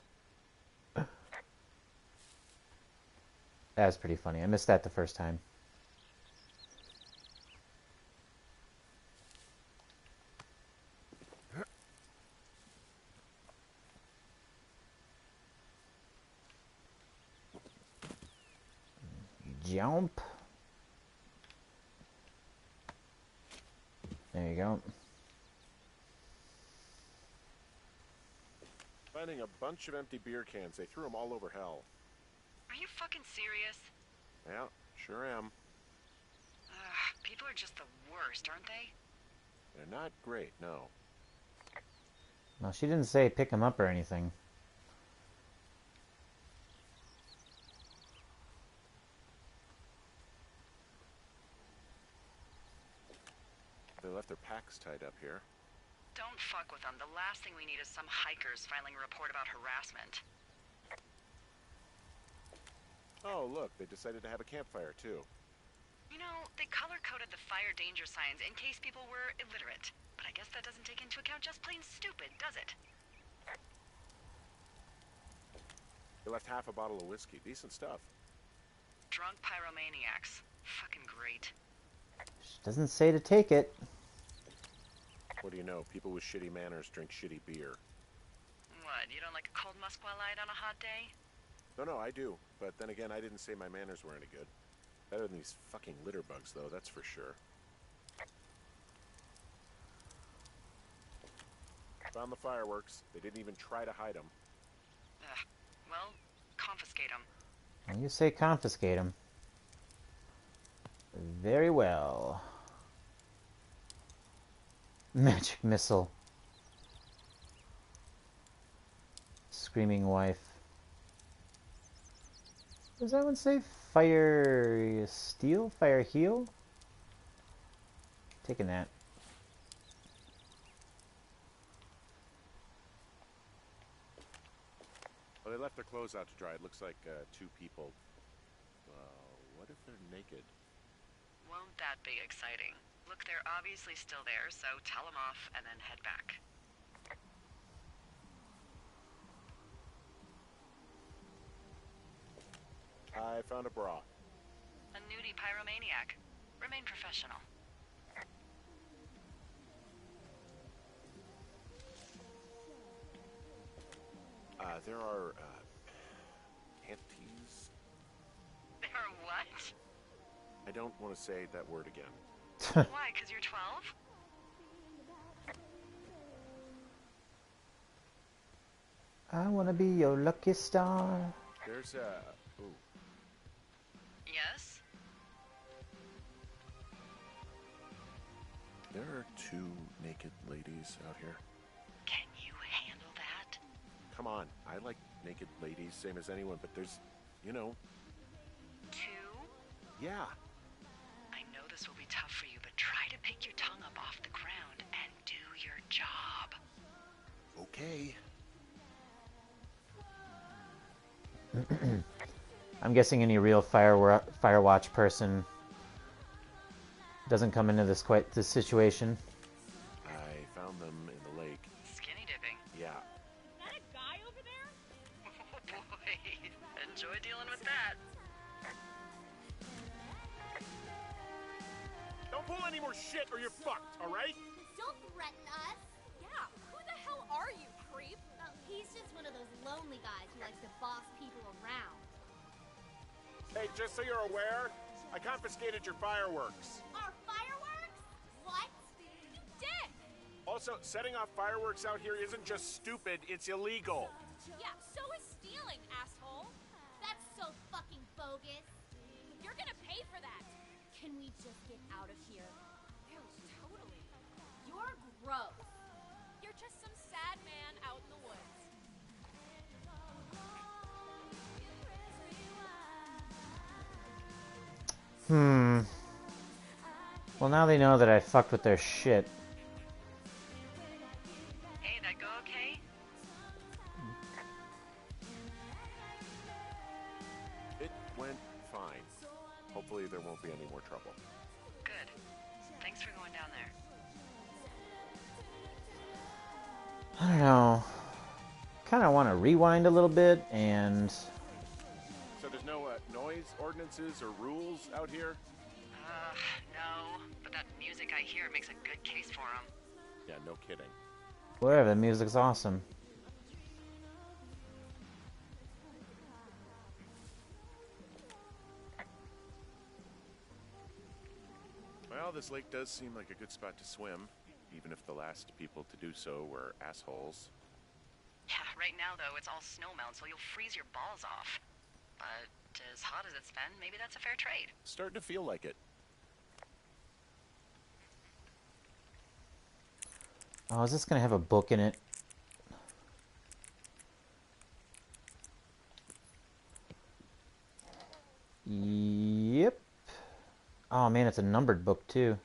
A: That's pretty funny. I missed that the first time. Jump. There you go.
C: Finding a bunch of empty beer cans. They threw them all over hell.
B: Are you fucking serious?
C: Yeah, sure am.
B: People are just the worst, aren't they?
C: They're not great, no.
A: No, she didn't say pick him up or anything.
C: They left their packs tied up here.
B: Don't fuck with them. The last thing we need is some hikers filing a report about harassment.
C: Oh, look, they decided to have a campfire, too.
B: You know, they color-coded the fire danger signs in case people were illiterate. But I guess that doesn't take into account just plain stupid, does it?
C: They left half a bottle of whiskey. Decent stuff.
B: Drunk pyromaniacs. Fucking great.
A: She doesn't say to take it.
C: What do you know? People with shitty manners drink shitty beer.
B: What, you don't like a cold Musqualite on a hot day?
C: No, I do. But then again, I didn't say my manners were any good. Better than these fucking litter bugs, though, that's for sure. Found the fireworks. They didn't even try to hide them.
B: Well, confiscate them.
A: When you say confiscate him. Very well. Magic missile. Screaming wife. Does that one say fire steel? Fire heal? Taking that.
C: Well, they left their clothes out to dry. It looks like 2 people. What if they're naked?
B: Won't that be exciting? Look, they're obviously still there, so tell them off and then head back.
C: I found a bra.
B: A nudie pyromaniac. Remain professional.
C: There are, panties.
B: There are what?
C: I don't want to say that word again.
B: Why, 'cause you're 12?
A: I wanna be your lucky star.
C: There's a... Ooh.
B: Yes?
C: There are 2 naked ladies out here.
B: Can you handle that?
C: Come on, I like naked ladies, same as anyone, but there's, you know...
B: 2?
C: Yeah.
B: I know this will be tough for you, but try to pick your tongue up off the ground and do your job.
C: Okay.
A: I'm guessing any real Firewatch person doesn't come into this situation.
C: I found them in the lake.
B: Skinny dipping.
C: Yeah.
D: Is that a guy over there?
B: Oh boy, enjoy dealing with that.
C: Don't pull any more shit or you're fucked, alright?
E: Don't threaten us.
D: Yeah, who the hell are you, creep?
E: Oh, he's just one of those lonely guys who likes to boss people around.
C: Hey, just so you're aware, I confiscated your fireworks.
E: Our fireworks? What?
D: You dick!
C: Also, setting off fireworks out here isn't just stupid, it's illegal.
D: Yeah, so is stealing, asshole.
E: That's so fucking bogus.
D: You're gonna pay for that.
E: Can we just get out of here?
D: Ew, totally.
E: You're gross.
D: You're just some sad man out in the woods.
A: Well, now they know that I fucked with their shit.
B: Hey, that go okay?
C: It went fine. Hopefully there won't be any more trouble.
B: Good. Thanks for going down there.
A: I don't know. Kind of want to rewind a little bit and...
C: So there's no noise ordinances or rules out here?
B: No. But that music I hear makes a good case for him.
C: Yeah, no kidding.
A: Whatever, the music's awesome.
C: Well, this lake does seem like a good spot to swim, even if the last people to do so were assholes.
B: Yeah, right now, though, it's all snowmelt, so you'll freeze your balls off. But as hot as it's been, maybe that's a fair trade.
C: Starting to feel like it.
A: Oh, is this going to have a book in it? Yep. Oh man, it's a numbered book too.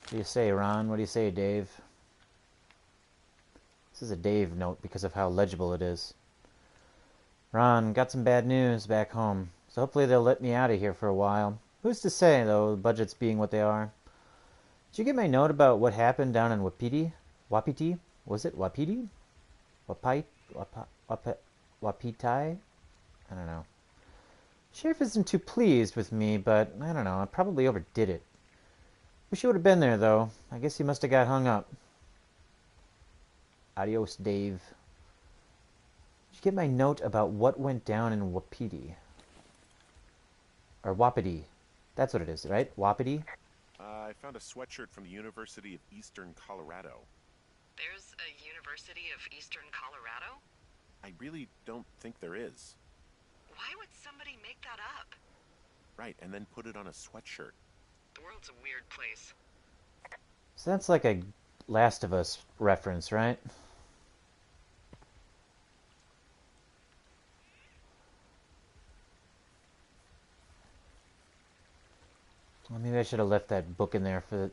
A: What do you say, Ron? What do you say, Dave? This is a Dave note because of how legible it is. Ron, got some bad news back home, so hopefully they'll let me out of here for a while. Who's to say, though, the budgets being what they are? Did you get my note about what happened down in Wapiti? Wapiti? Was it Wapiti? Wapitai? I don't know. Sheriff isn't too pleased with me, but I don't know, I probably overdid it. Wish you would have been there, though. I guess he must have got hung up. Adios, Dave. Did you get my note about what went down in Wapiti? Or Wapiti. That's what it is, right? Wapiti?
C: I found a sweatshirt from the University of Eastern Colorado.
B: There's a University of Eastern Colorado?
C: I really don't think there is.
B: Why would somebody make that up?
C: Right, and then put it on a sweatshirt.
B: The world's a weird place.
A: So that's like a Last of Us reference, right? Well, maybe I should have left that book in there for the...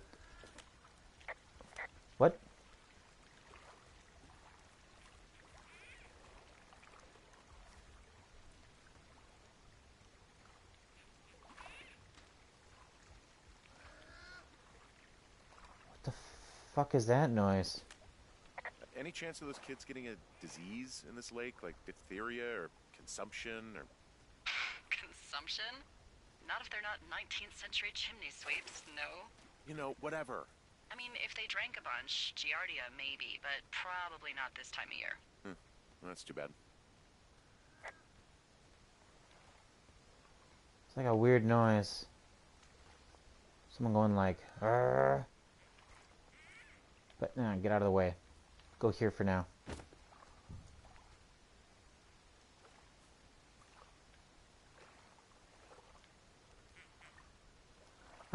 A: What? What the fuck is that noise?
C: Any chance of those kids getting a disease in this lake, like diphtheria or consumption or...
B: Consumption? Not if they're not 19th century chimney sweeps, no.
C: You know, whatever.
B: I mean, if they drank a bunch, Giardia maybe, but probably not this time of year.
C: Well, that's too bad.
A: It's like a weird noise. Someone going like, "Arr." But no, get out of the way. Go here for now.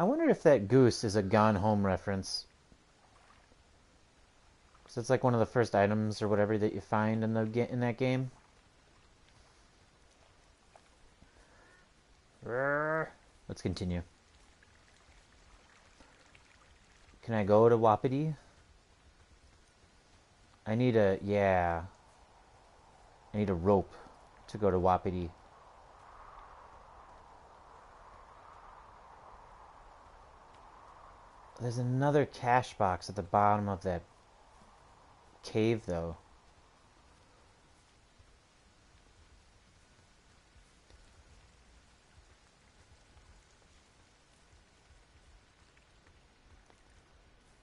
A: I wonder if that goose is a Gone Home reference. So it's like one of the first items or whatever that you find in that game. Let's continue. Can I go to Wapiti? I need a rope to go to Wapiti. There's another cash box at the bottom of that cave, though.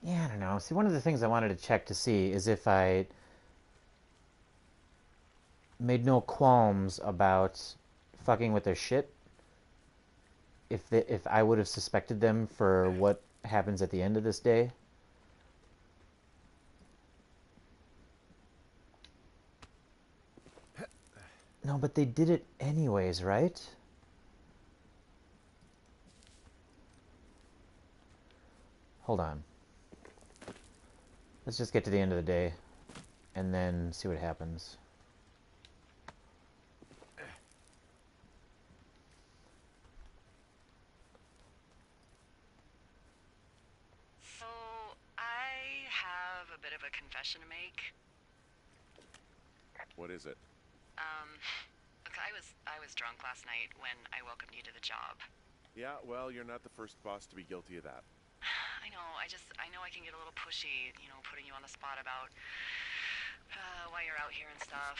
A: Yeah, I don't know. See, one of the things I wanted to check to see is if I made no qualms about fucking with their shit. If I would have suspected them for what happens at the end of this day. No, but they did it anyways, right? Hold on. Let's just get to the end of the day and then see what happens.
B: So, I have a bit of a confession to make.
C: What is it?
B: Look, I was drunk last night when I welcomed you to the job.
C: Yeah, well, you're not the first boss to be guilty of that.
B: I know, I know I can get a little pushy, putting you on the spot about why you're out here and stuff.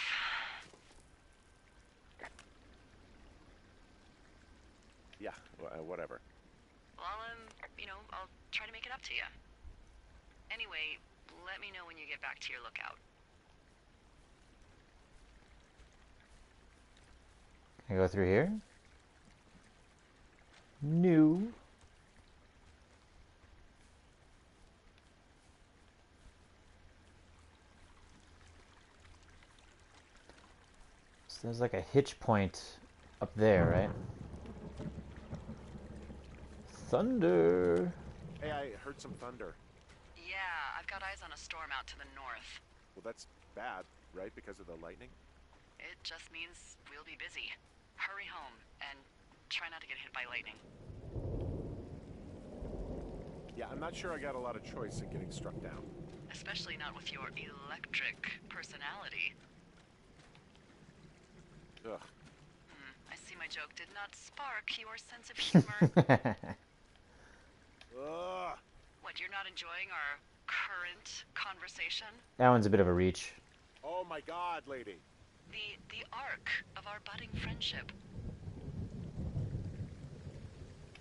C: Yeah, whatever.
B: Well, I'll try to make it up to you. Anyway, let me know when you get back to your lookout.
A: Can I go through here? No. So there's like a hitch point up there, right? Thunder.
C: Hey, I heard some thunder.
B: Yeah, I've got eyes on a storm out to the north.
C: Well, that's bad, right? Because of the lightning?
B: It just means we'll be busy. Hurry home, and try not to get hit by lightning.
C: Yeah, I'm not sure I got a lot of choice in getting struck down.
B: Especially not with your electric personality.
C: Ugh.
B: I see my joke did not spark your sense of humor.
C: Ugh.
B: What, you're not enjoying our current conversation?
A: That one's a bit of a reach.
C: Oh my god, lady.
B: The arc of our budding friendship.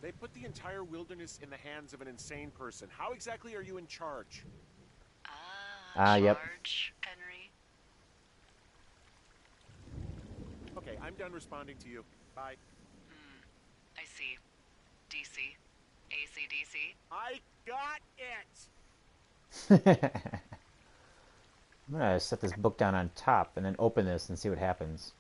C: They put the entire wilderness in the hands of an insane person. How exactly are you in charge?
A: Yep.
B: Charge, Henry.
C: Okay, I'm done responding to you. Bye.
B: I see. DC. AC/DC.
C: I got it!
A: I'm gonna set this book down on top and then open this and see what happens.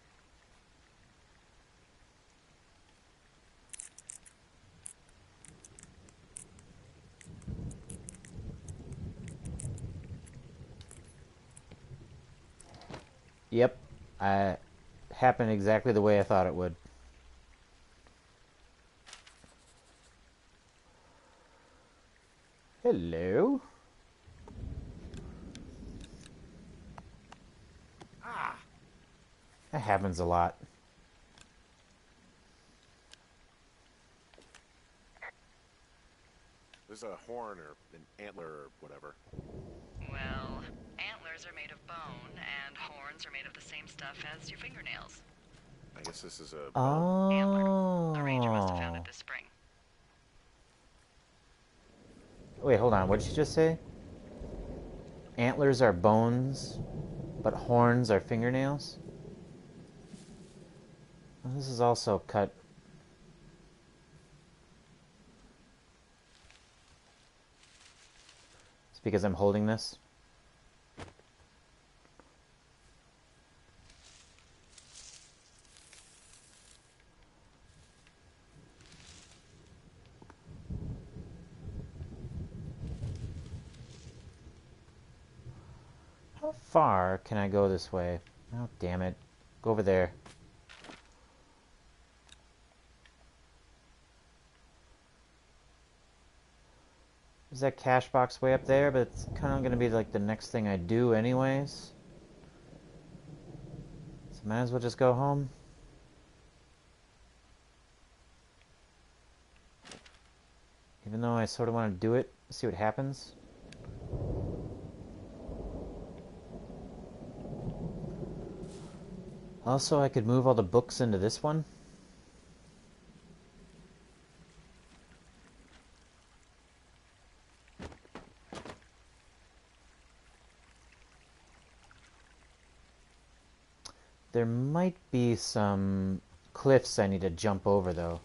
A: Yep, happened exactly the way I thought it would. Hello. That happens a lot.
C: There's a horn or an antler or whatever.
B: Well, antlers are made of bone, and horns are made of the same stuff as your fingernails.
C: I guess this is a...
A: Oh.
B: A ranger must have found it this spring.
A: Wait, hold on. What did you just say? Antlers are bones, but horns are fingernails? Well, this is also cut. because I'm holding this. How far can I go this way? Oh, damn it. Go over there. There's that cash box way up there, but it's kind of going to be like the next thing I do anyways. So might as well just go home. Even though I sort of want to do it, see what happens. Also, I could move all the books into this one. There might be some cliffs I need to jump over, though.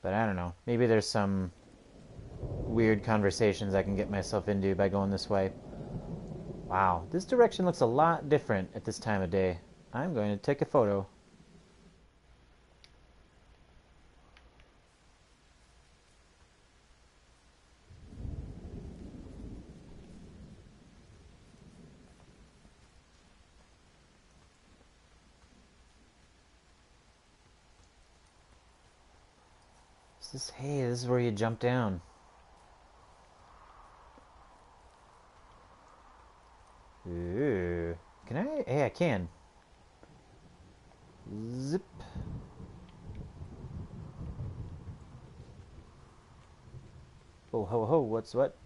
A: But I don't know. Maybe there's some weird conversations I can get myself into by going this way. Wow, this direction looks a lot different at this time of day. I'm going to take a photo. Hey, this is where you jump down. Ooh. Can I? Hey, I can. Zip. Oh, ho, ho, what's what?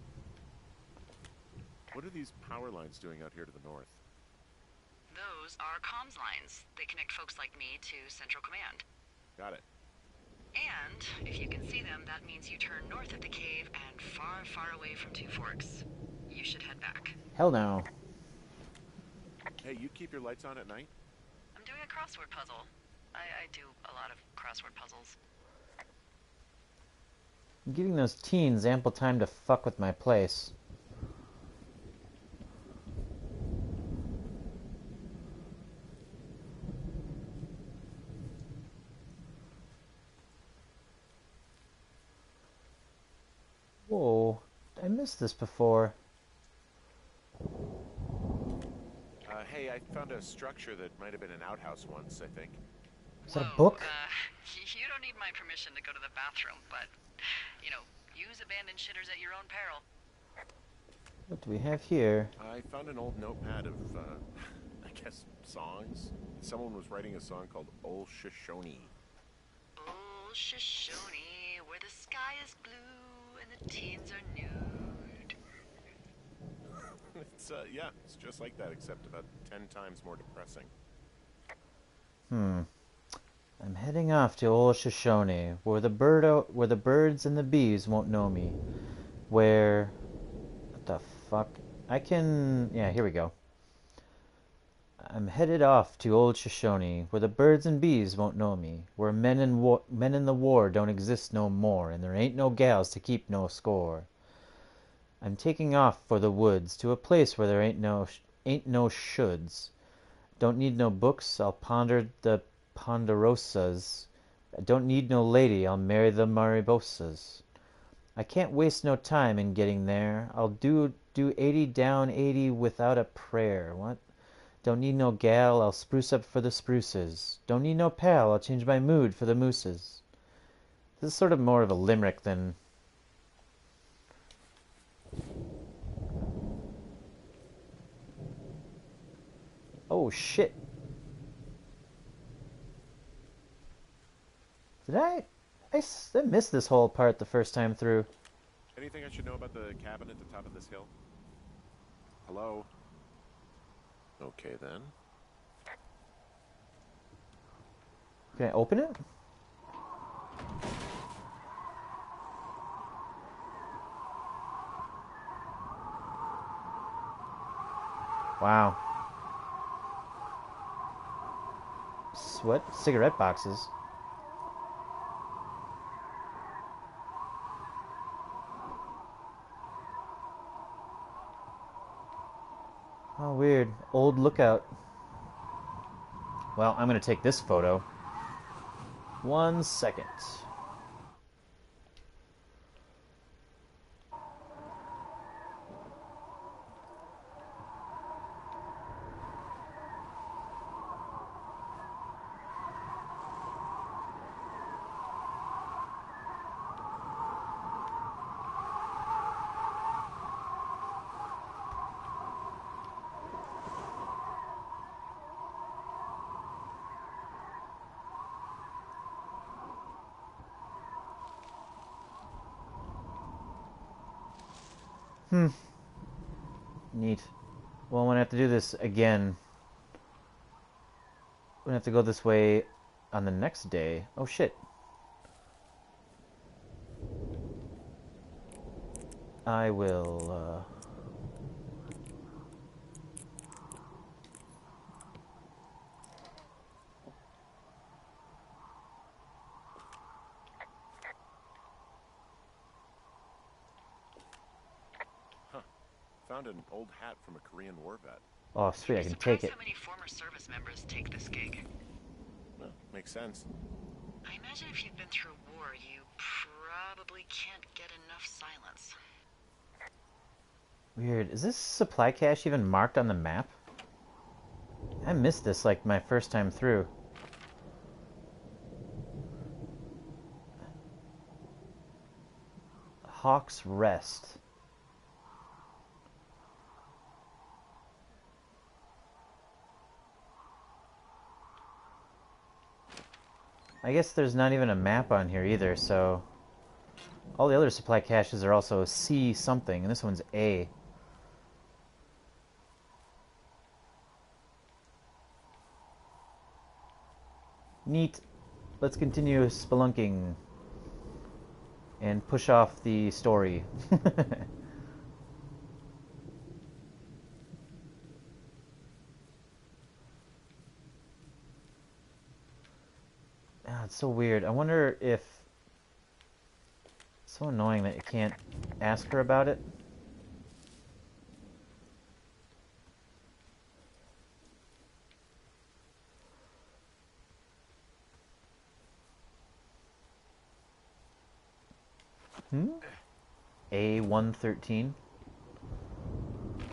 C: What are these power lines doing out here to the north?
B: Those are comms lines. They connect folks like me to Central Command.
C: Got it.
B: And if you can see them, that means you turn north at the cave and far, far away from Two Forks. You should head back.
A: Hell no.
C: Hey, you keep your lights on at night?
B: I'm doing a crossword puzzle. I do a lot of crossword puzzles.
A: I'm giving those teens ample time to fuck with my place. Whoa, I missed this before.
C: Hey, I found a structure that might have been an outhouse once, I think.
A: Is that a book?
B: You don't need my permission to go to the bathroom, but, you know, use abandoned shitters at your own peril.
A: What do we have here?
C: I found an old notepad of, I guess, songs. Someone was writing a song called Old Shoshone.
B: Old Shoshone, where the sky is blue and the teens are nude.
C: It's, yeah, it's just like that, except about 10 times more depressing.
A: I'm heading off to Old Shoshone, where the birds and the bees won't know me. Where... What the fuck? Yeah, here we go. I'm headed off to Old Shoshone, where the birds and bees won't know me. Where men in the war don't exist no more, and there ain't no gals to keep no score. I'm taking off for the woods, to a place where there ain't no shoulds. Don't need no books, I'll ponder the ponderosas. I don't need no lady, I'll marry the Mariposas. I can't waste no time in getting there. I'll do 80 down 80 without a prayer. What? Don't need no gal, I'll spruce up for the spruces. Don't need no pal, I'll change my mood for the mooses. This is sort of more of a limerick than... Oh shit. I missed this whole part the first time through.
C: Anything I should know about the cabin at the top of this hill? Hello? Okay, then.
A: Can I open it? Wow. What? Cigarette boxes? Oh, weird. Old lookout. Well, I'm going to take this photo. 1 second. Neat. Well, I'm going to have to do this again. I'm going to have to go this way on the next day. Oh, shit. I will,
C: Found an old hat from a Korean war vet.
A: Oh, sweet, I can take it.
B: How many former service members take this gig?
C: Well, makes sense.
B: I imagine if you've been through war, you probably can't get enough silence.
A: Weird. Is this supply cache even marked on the map? I missed this like my first time through. Hawk's Rest. I guess there's not even a map on here either, so... All the other supply caches are also C something, and this one's A. Neat. Let's continue spelunking. And push off the story. Ah, it's so weird. I wonder if... It's so annoying that you can't ask her about it. A113.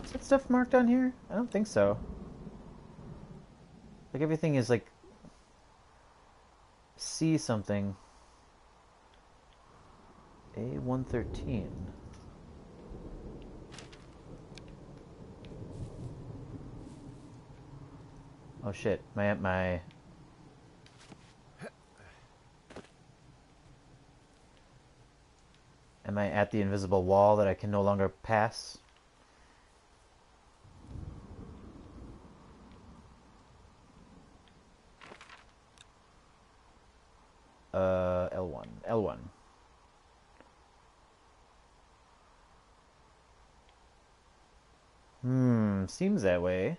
A: Is that stuff marked on here? I don't think so. Like everything is like C something. A113. Oh shit, my Am I at the invisible wall that I can no longer pass? L1. L1. Seems that way.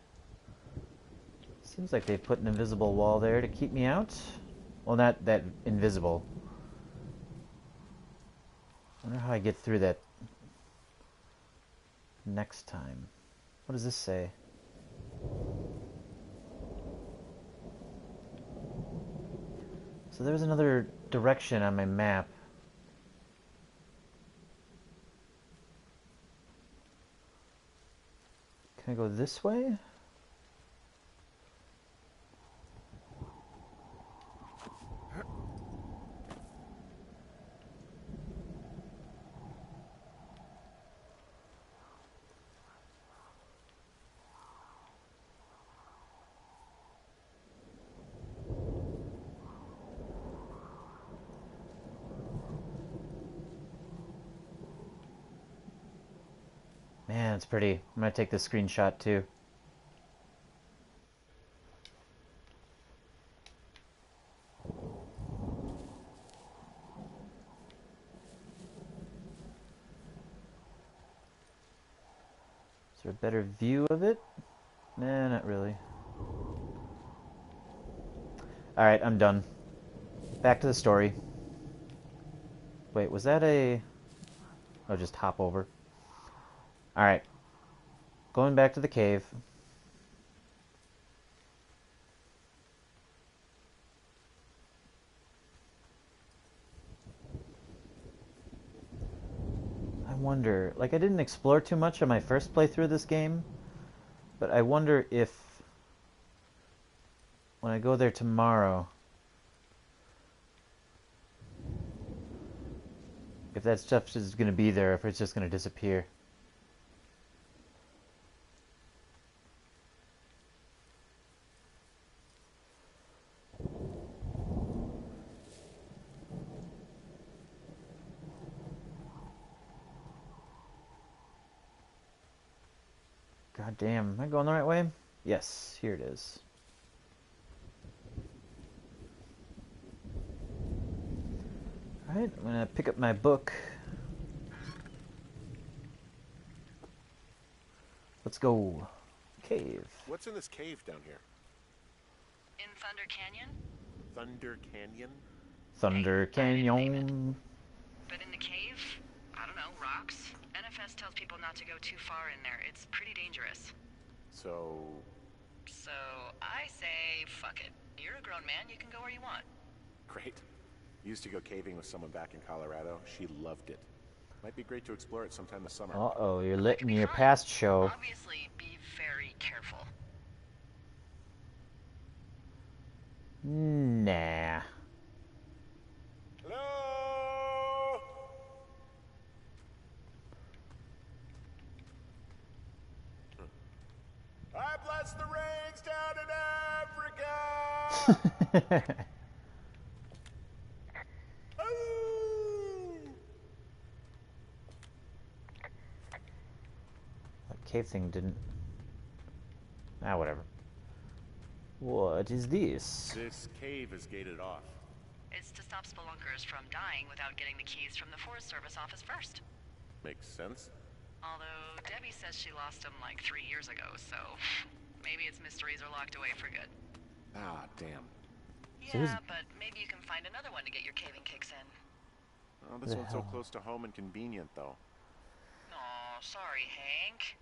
A: Seems like they put an invisible wall there to keep me out. Well, not that invisible. I wonder how I get through that next time. What does this say? So there's another direction on my map. Can I go this way? Man, it's pretty. I'm gonna take this screenshot too. Is there a better view of it? Nah, not really. Alright, I'm done. Back to the story. Wait, was that a... Oh, just hop over. Alright. Going back to the cave. I wonder... Like, I didn't explore too much on my first playthrough of this game. But I wonder if... When I go there tomorrow... If that stuff is going to be there, if it's just going to disappear. God damn, am I going the right way? Yes, here it is. Alright, I'm gonna pick up my book. Let's go. Cave.
C: What's in this cave down here?
B: In Thunder Canyon?
C: Thunder Canyon?
A: Thunder Canyon.
B: But in the cave? I don't know, rocks? NFS tells people not to go too far in there. It's pretty dangerous.
C: So...
B: So, I say, fuck it. You're a grown man, you can go where you want.
C: Great. Used to go caving with someone back in Colorado. She loved it. Might be great to explore it sometime this summer.
A: Uh-oh, you're letting your past show.
B: Obviously, be very careful.
A: Nah.
C: Hello? I bless the rains down in Africa!
A: That cave thing didn't... Ah, whatever. What is this?
C: This cave is gated off.
B: It's to stop spelunkers from dying without getting the keys from the Forest Service office first.
C: Makes sense.
B: Although, Debbie says she lost them like 3 years ago, so maybe its mysteries are locked away for good.
C: Ah, damn.
A: So
B: Yeah, but maybe you can find another one to get your caving kicks in.
C: Oh, this
A: The
C: one's so
A: hell?
C: close to home and convenient, though.
B: Aw, sorry, Hank.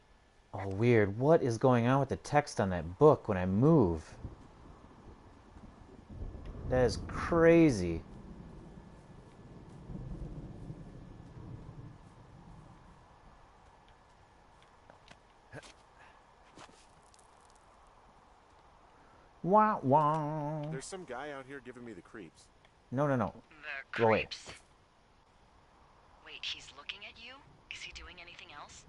A: Oh, weird. What is going on with the text on that book when I move? That is crazy. Wah wah.
C: There's some guy out here giving me the creeps.
A: No, no, no.
B: The
A: Go away.
B: creeps. Wait, he's looking at you? Is he doing anything else?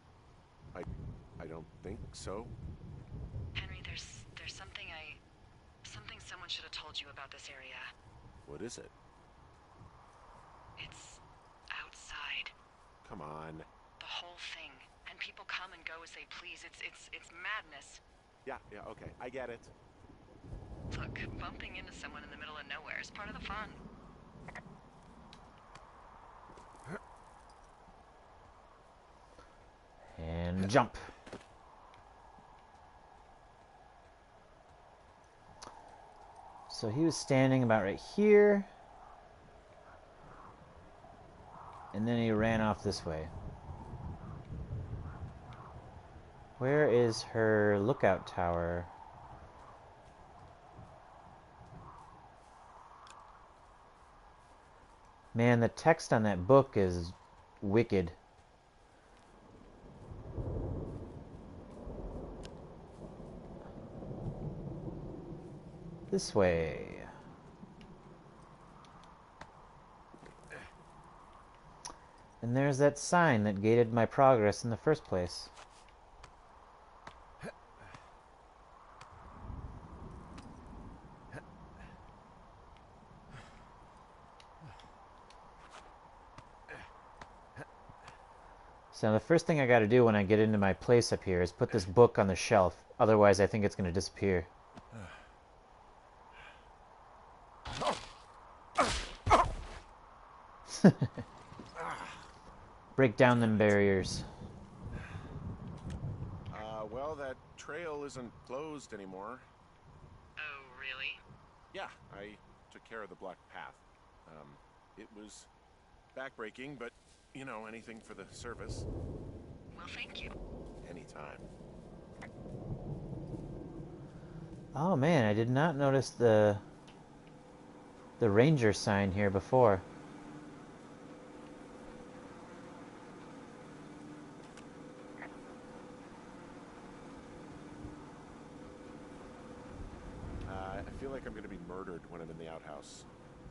C: I don't think so.
B: Henry, there's something someone should have told you about this area.
C: What is it?
B: It's outside.
C: Come on.
B: The whole thing. And people come and go as they please. It's madness.
C: Yeah, okay. I get it.
B: Look, bumping into someone in the middle of nowhere is part of the fun.
A: And jump. So he was standing about right here. And then he ran off this way. Where is her lookout tower? Man, the text on that book is wicked. This way. And there's that sign that gated my progress in the first place. So the first thing I gotta do when I get into my place up here is put this book on the shelf. Otherwise, I think it's gonna disappear. Break down them barriers.
C: Well that trail isn't closed anymore.
B: Oh, really?
C: Yeah, I took care of the blocked path. It was backbreaking, but, you know, anything for the service.
B: Well, thank you.
C: Anytime.
A: Oh man, I did not notice the ranger sign here before.
C: I feel like I'm gonna be murdered when I'm in the outhouse.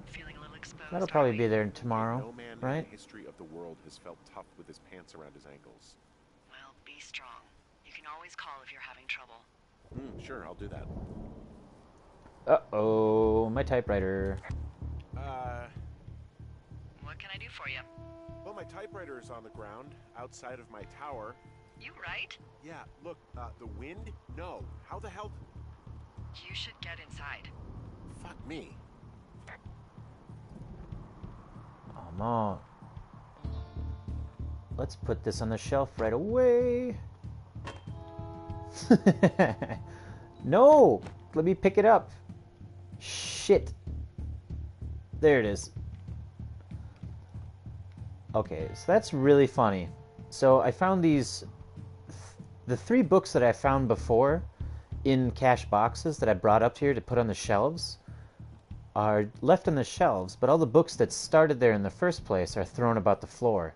B: Feeling a little exposed,
A: That'll
B: are
A: probably
B: we?
A: be there tomorrow,
C: No man in
A: right?
C: the history of the world has felt tough with his pants around his ankles.
B: Well, be strong. You can always call if you're having trouble.
C: Sure, I'll do that.
A: Uh-oh, my typewriter.
B: What can I do for you?
C: Well, my typewriter is on the ground, outside of my tower.
B: You right?
C: Yeah, look, the wind? No. How the hell?
B: You should get inside.
C: Fuck me.
A: Come on. Let's put this on the shelf right away. No! Let me pick it up. Shit. There it is. Okay, so that's really funny. So I found these... The 3 books that I found before in cash boxes that I brought up here to put on the shelves are left on the shelves, but all the books that started there in the first place are thrown about the floor.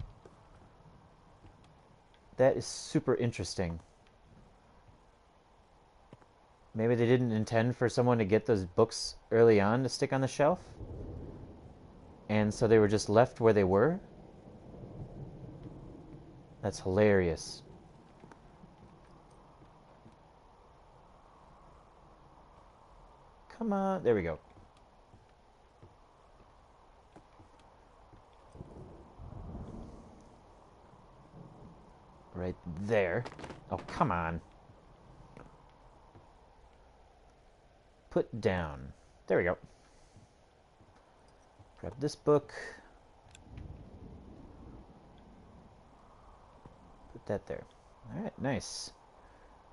A: That is super interesting. Maybe they didn't intend for someone to get those books early on to stick on the shelf, and so they were just left where they were? That's hilarious. Come on, there we go. Right there. Oh, come on. Put down. There we go. Grab this book. Put that there. Alright, nice.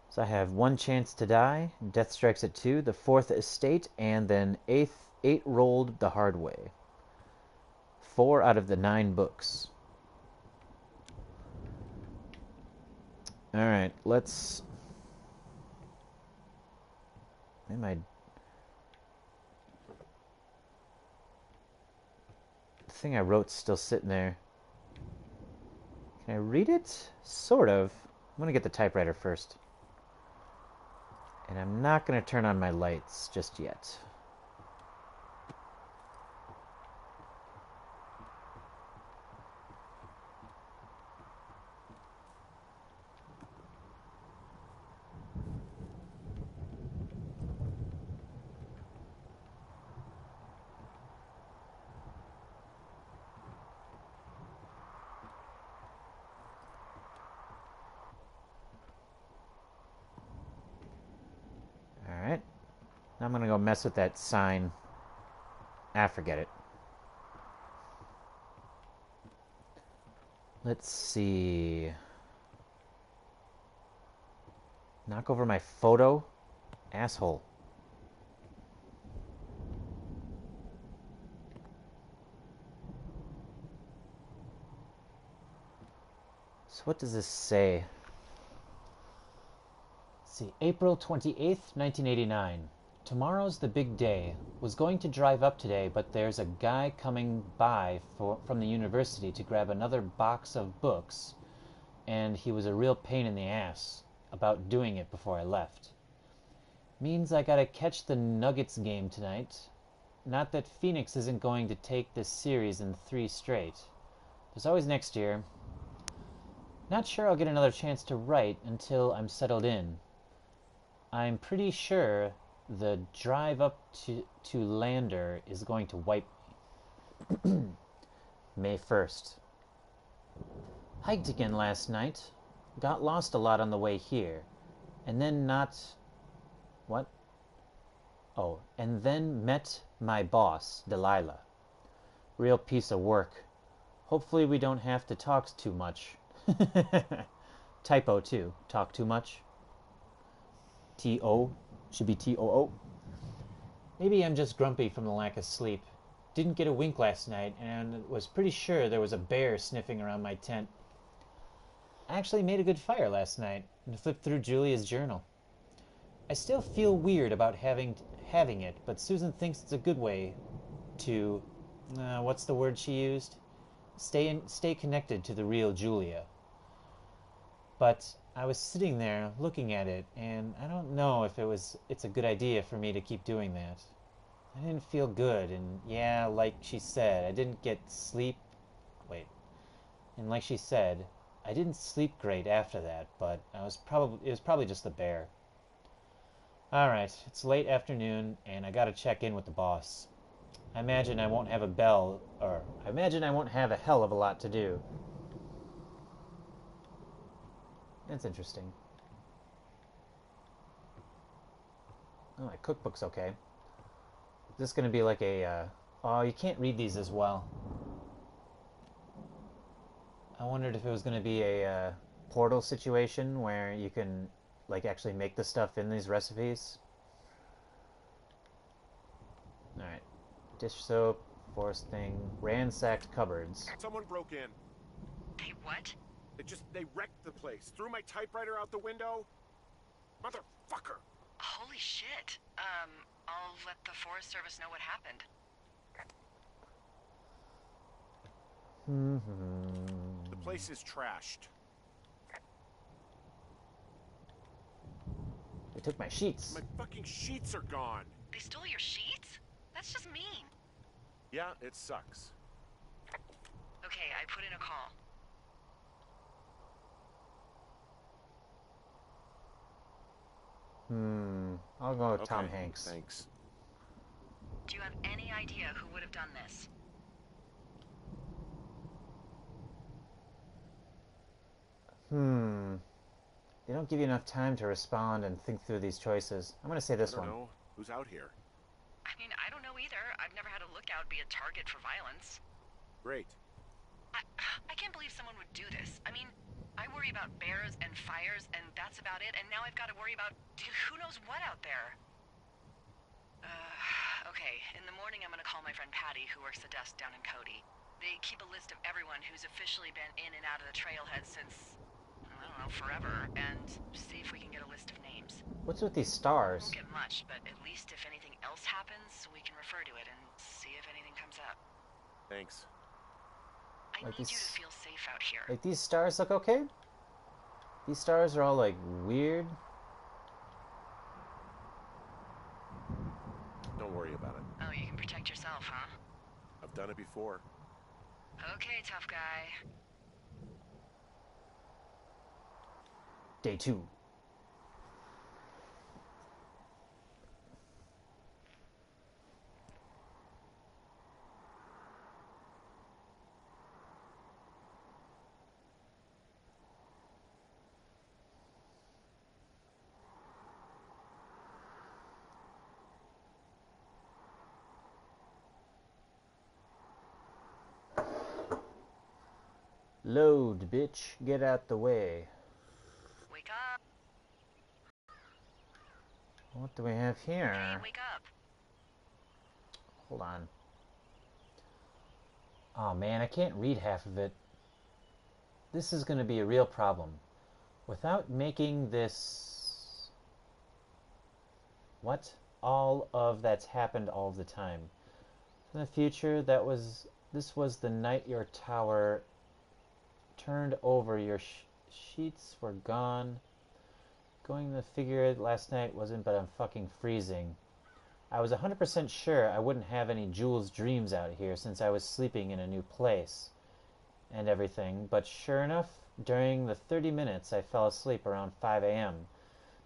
A: So I have 1 chance to die, death strikes at 2, the 4th estate, and then 8 rolled the hard way. 4 out of the 9 books. Alright, let's... The thing I wrote's still sitting there. Can I read it? Sort of. I'm going to get the typewriter first. And I'm not going to turn on my lights just yet. Alright. I'm going to go mess with that sign. Ah, forget it. Let's see. Knock over my photo? Asshole. So what does this say? Let's see. April 28th, 1989. Tomorrow's the big day. Was going to drive up today, but there's a guy coming by from the university to grab another box of books, and he was a real pain in the ass about doing it before I left. Means I gotta catch the Nuggets game tonight. Not that Phoenix isn't going to take this series in 3 straight. There's always next year. Not sure I'll get another chance to write until I'm settled in. I'm pretty sure the drive up to Lander is going to wipe me. May 1st. Hiked again last night. Got lost a lot on the way here. And then What? Oh, and then met my boss, Delilah. Real piece of work. Hopefully we don't have to talk too much. Typo too. Talk too much. T-O. Should be T-O-O. Maybe I'm just grumpy from the lack of sleep. Didn't get a wink last night, and was pretty sure there was a bear sniffing around my tent. I actually made a good fire last night, and flipped through Julia's journal. I still feel weird about having it, but Susan thinks it's a good way to... what's the word she used? Stay connected to the real Julia. But I was sitting there looking at it, and I don't know if it's a good idea for me to keep doing that. I didn't feel good, and yeah, like she said, I didn't get sleep. Wait. And like she said, I didn't sleep great after that, but it was probably just the bear. Alright, it's late afternoon, and I gotta check in with the boss. I imagine I won't have a hell of a lot to do. That's interesting. Oh, my cookbook's okay. Is this gonna be like a, oh, you can't read these as well. I wondered if it was gonna be a, Portal situation where you can, like, actually make the stuff in these recipes. Alright. Dish soap, forest thing, ransacked cupboards.
C: Someone broke in.
B: They what?
C: They wrecked the place. Threw my typewriter out the window. Motherfucker.
B: Holy shit. I'll let the Forest Service know what happened.
C: The place is trashed.
A: They took my sheets.
C: My fucking sheets are gone.
B: They stole your sheets? That's just mean.
C: Yeah, it sucks.
B: Okay, I put in a call.
A: I'll go with
C: Okay,
A: Tom Hanks.
C: Thanks.
B: Do you have any idea who would have done this?
A: They don't give you enough time to respond and think through these choices. I'm gonna say this
C: I don't
A: one.
C: know. Who's out here?
B: I mean, I don't know either. I've never had a lookout be a target for violence.
C: Great.
B: I can't believe someone would do this. I mean, I worry about bears and fires, and that's about it, and now I've got to worry about who knows what out there. Okay, in the morning I'm gonna call my friend Patty, who works the desk down in Cody. They keep a list of everyone who's officially been in and out of the trailhead since, I don't know, forever, and see if we can get a list of names.
A: What's with these stars?
B: Won't get much, but at least if anything else happens, we can refer to it and see if anything comes up.
C: Thanks.
B: I
A: Like
B: need
A: these-
B: you to feel safe out here.
A: Like, these stars look okay? These stars are all, like, weird.
C: Don't worry about it.
B: Oh, you can protect yourself, huh?
C: I've done it before.
B: Okay, tough guy.
A: Day 2. Load, bitch. Get out the way.
B: Wake up.
A: What do we have
B: Hey,
A: here?
B: wake up.
A: Hold on. Oh man, I can't read half of it. This is going to be a real problem. Without making this... What? All of that's happened all the time. In the future, this was the night your tower turned over, your sheets were gone. Going to figure it last night wasn't, but I'm fucking freezing. I was 100% sure I wouldn't have any Jules dreams out here since I was sleeping in a new place and everything, but sure enough, during the 30 minutes I fell asleep around 5 a.m.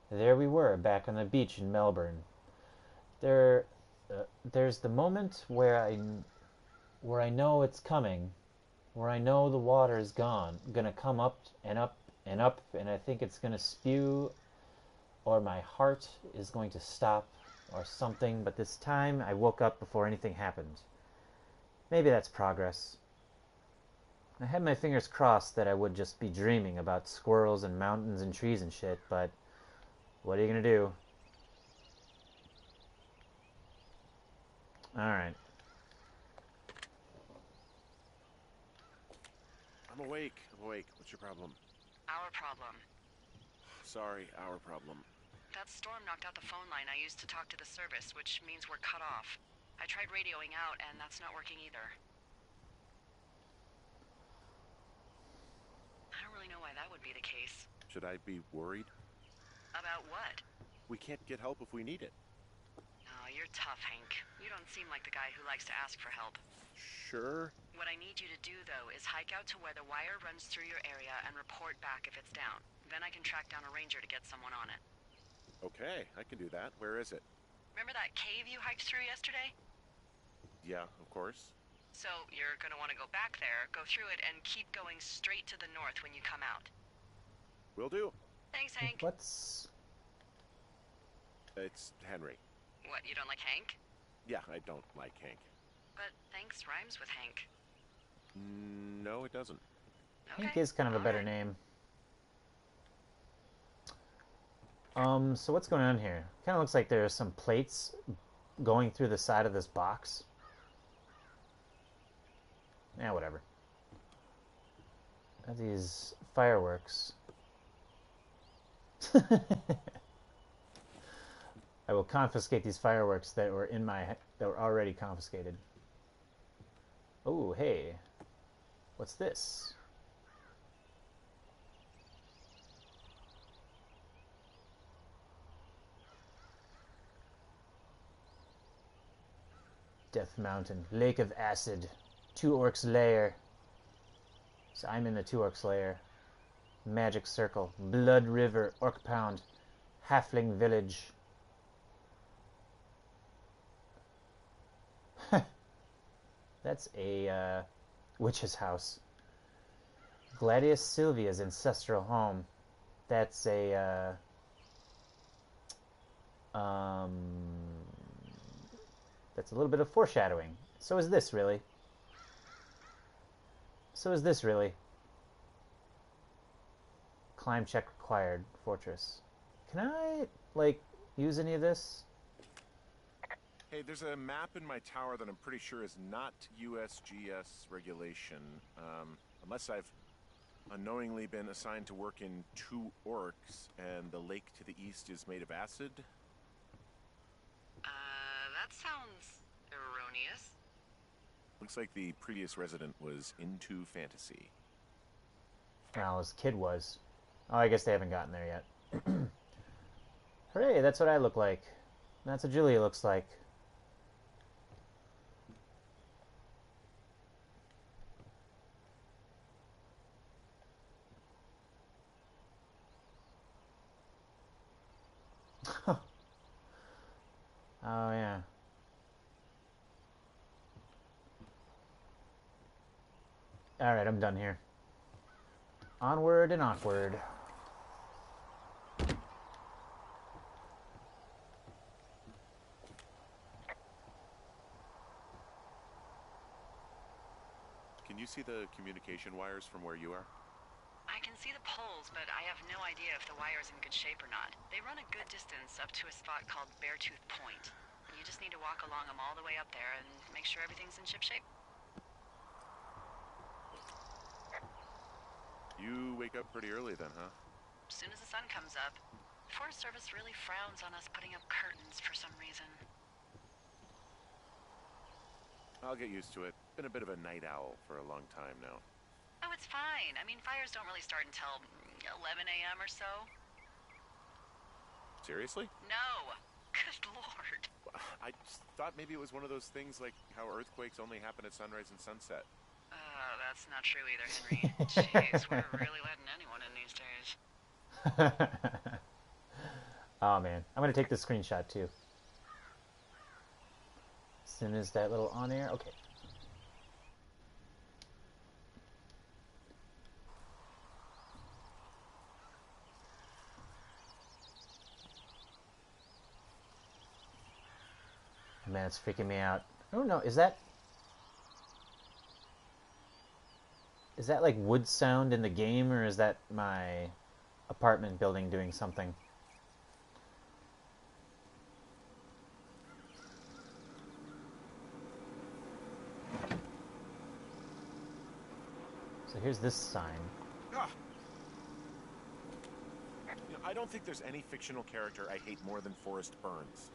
A: There we were, back on the beach in Melbourne. There's the moment where I know it's coming, where I know the water is gonna come up and up and up, and I think it's gonna spew, or my heart is going to stop, or something, but this time I woke up before anything happened. Maybe that's progress. I had my fingers crossed that I would just be dreaming about squirrels and mountains and trees and shit, but What are you gonna do? Alright.
C: I'm awake. I'm awake. What's your problem?
B: Our problem.
C: Sorry, our problem.
B: That storm knocked out the phone line I used to talk to the service, which means we're cut off. I tried radioing out, and that's not working either. I don't really know why that would be the case.
C: Should I be worried?
B: About what?
C: We can't get help if we need it.
B: Oh, you're tough, Hank. You don't seem like the guy who likes to ask for help.
C: Sure.
B: What I need you to do, though, is hike out to where the wire runs through your area and report back if it's down. Then I can track down a ranger to get someone on it.
C: Okay, I can do that. Where is it?
B: Remember that cave you hiked through yesterday?
C: Yeah, of course.
B: So you're gonna want to go back there, go through it, and keep going straight to the north when you come out.
C: Will do.
B: Thanks, Hank.
A: What's...
C: It's Henry.
B: What, you don't like Hank?
C: Yeah, I don't like Hank.
B: But thanks rhymes with Hank.
C: No, it doesn't.
A: Hank is kind of a better name. So what's going on here? Kind of looks like there's some plates going through the side of this box. Yeah, whatever. These fireworks. I will confiscate these fireworks that were already confiscated. Oh, hey. What's this? Death Mountain, Lake of Acid, Two Orcs Lair. So I'm in the Two Orcs Lair. Magic Circle, Blood River, Orc Pound, Halfling Village. That's a witch's house. Gladius Sylvia's ancestral home. That's a that's a little bit of foreshadowing. So is this really. So is this really. Climb check required. Fortress. Can I, like, use any of this?
C: Hey, there's a map in my tower that I'm pretty sure is not USGS regulation. Unless I've unknowingly been assigned to work in Two Orcs, and the lake to the east is made of acid.
B: That sounds erroneous.
C: Looks like the previous resident was into fantasy.
A: Well, his kid was. Oh, I guess they haven't gotten there yet. Hooray, that's what I look like. That's what Julia looks like. Oh, yeah. Alright, I'm done here. Onward and awkward.
C: Can you see the communication wires from where you are?
B: I can see the poles, but I have no idea if the wire's in good shape or not. They run a good distance up to a spot called Beartooth Point. You just need to walk along them all the way up there and make sure everything's in ship shape.
C: You wake up pretty early then, huh?
B: As soon as the sun comes up. The Forest Service really frowns on us putting up curtains for some reason.
C: I'll get used to it. Been a bit of a night owl for a long time now.
B: Oh, it's fine. I mean, fires don't really start until 11 a.m. or so.
C: Seriously?
B: No. Good lord.
C: I just thought maybe it was one of those things like how earthquakes only happen at sunrise and sunset.
B: That's not true either, Henry. Jeez, we're really letting anyone in these days.
A: Oh man, I'm gonna take this screenshot too. As soon as that little on air, okay. Man, it's freaking me out. Oh no, is that like wood sound in the game, or is that my apartment building doing something? So here's this sign.
C: Ah. You know, I don't think there's any fictional character I hate more than Forrest Burns.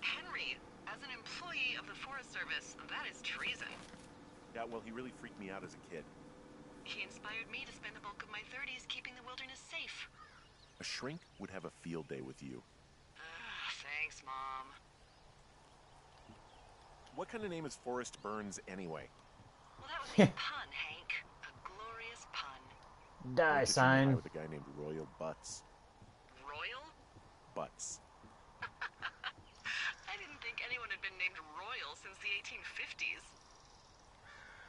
B: Henry, as an employee of the Forest Service, that is treason.
C: Yeah, well, he really freaked me out as a kid.
B: He inspired me to spend the bulk of my 30s keeping the wilderness safe.
C: A shrink would have a field day with you.
B: Thanks, Mom.
C: What kind of name is Forrest Burns anyway?
B: Well, that would be a pun, Hank. A glorious pun.
A: Die
C: Could you
A: sign.
C: with a guy named Royal Butts.
B: Royal?
C: Butts.
B: I didn't think anyone had been named Royal since the 1850s.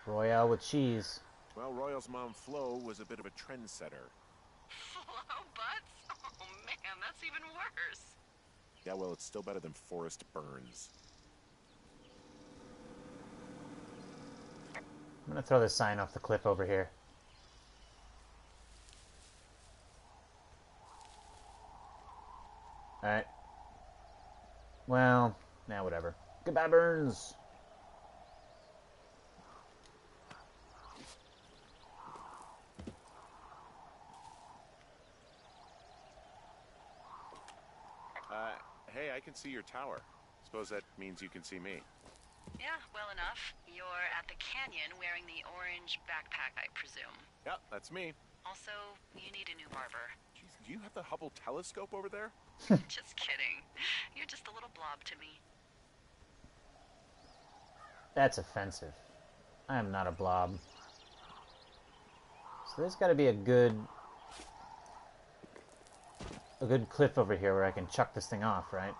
A: Royale with cheese.
C: Well, Royal's mom, Flo, was a bit of a trendsetter.
B: Flo Butts? Oh man, that's even worse.
C: Yeah, well, it's still better than Forrest Burns.
A: I'm gonna throw this sign off the cliff over here. Alright. Well, now whatever. Goodbye, Burns!
C: Hey, I can see your tower. Suppose that means you can see me.
B: Yeah, well enough. You're at the canyon wearing the orange backpack, I presume.
C: Yeah, that's me.
B: Also, you need a new barber.
C: Jeez, do you have the Hubble telescope over there?
B: Just kidding. You're just a little blob to me.
A: That's offensive. I am not a blob. So there's gotta be a good cliff over here where I can chuck this thing off, right?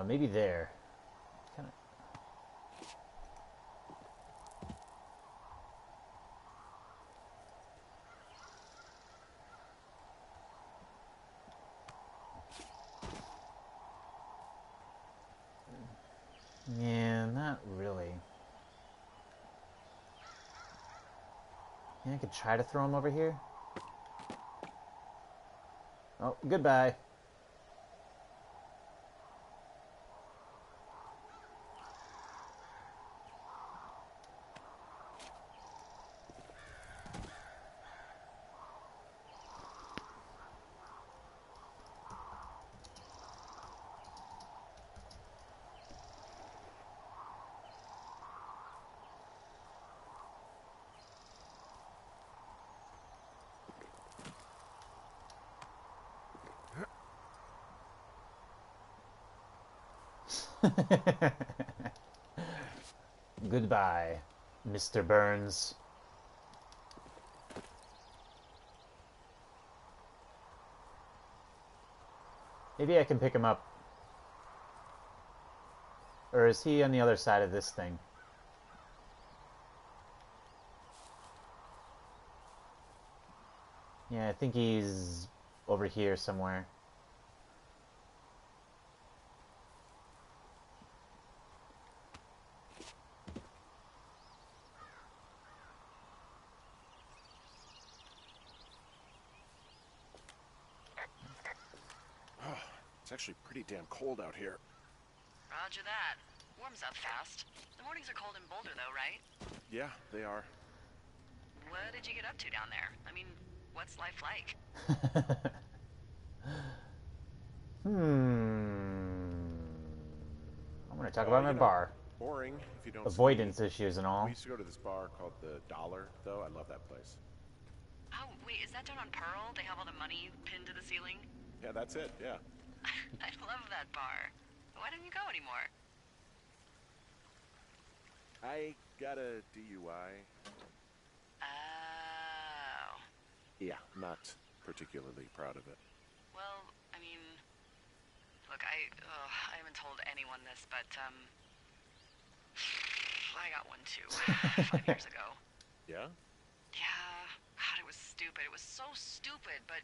A: Maybe there. Kinda... Yeah, not really. Yeah, I could try to throw him over here. Oh, goodbye. Goodbye, Mr. Burns. Maybe I can pick him up. Or is he on the other side of this thing? Yeah, I think he's over here somewhere.
C: It's actually pretty damn cold out here.
B: Roger that. Warms up fast. The mornings are cold in Boulder, though, right?
C: Yeah, they are.
B: What did you get up to down there? I mean, what's life like?
A: I'm gonna talk about my bar.
C: Boring if you don't.
A: Avoidance issues and all.
C: We used to go to this bar called the Dollar, though. I love that place.
B: Oh, wait, is that down on Pearl? They have all the money pinned to the ceiling?
C: Yeah, that's it. Yeah.
B: I love that bar. Why don't you go anymore?
C: I got a DUI.
B: Oh.
C: Yeah, not particularly proud of it.
B: Well, I mean, look, I haven't told anyone this, but, I got one too, 5 years ago.
C: Yeah?
B: Yeah, God, it was stupid. It was so stupid, but,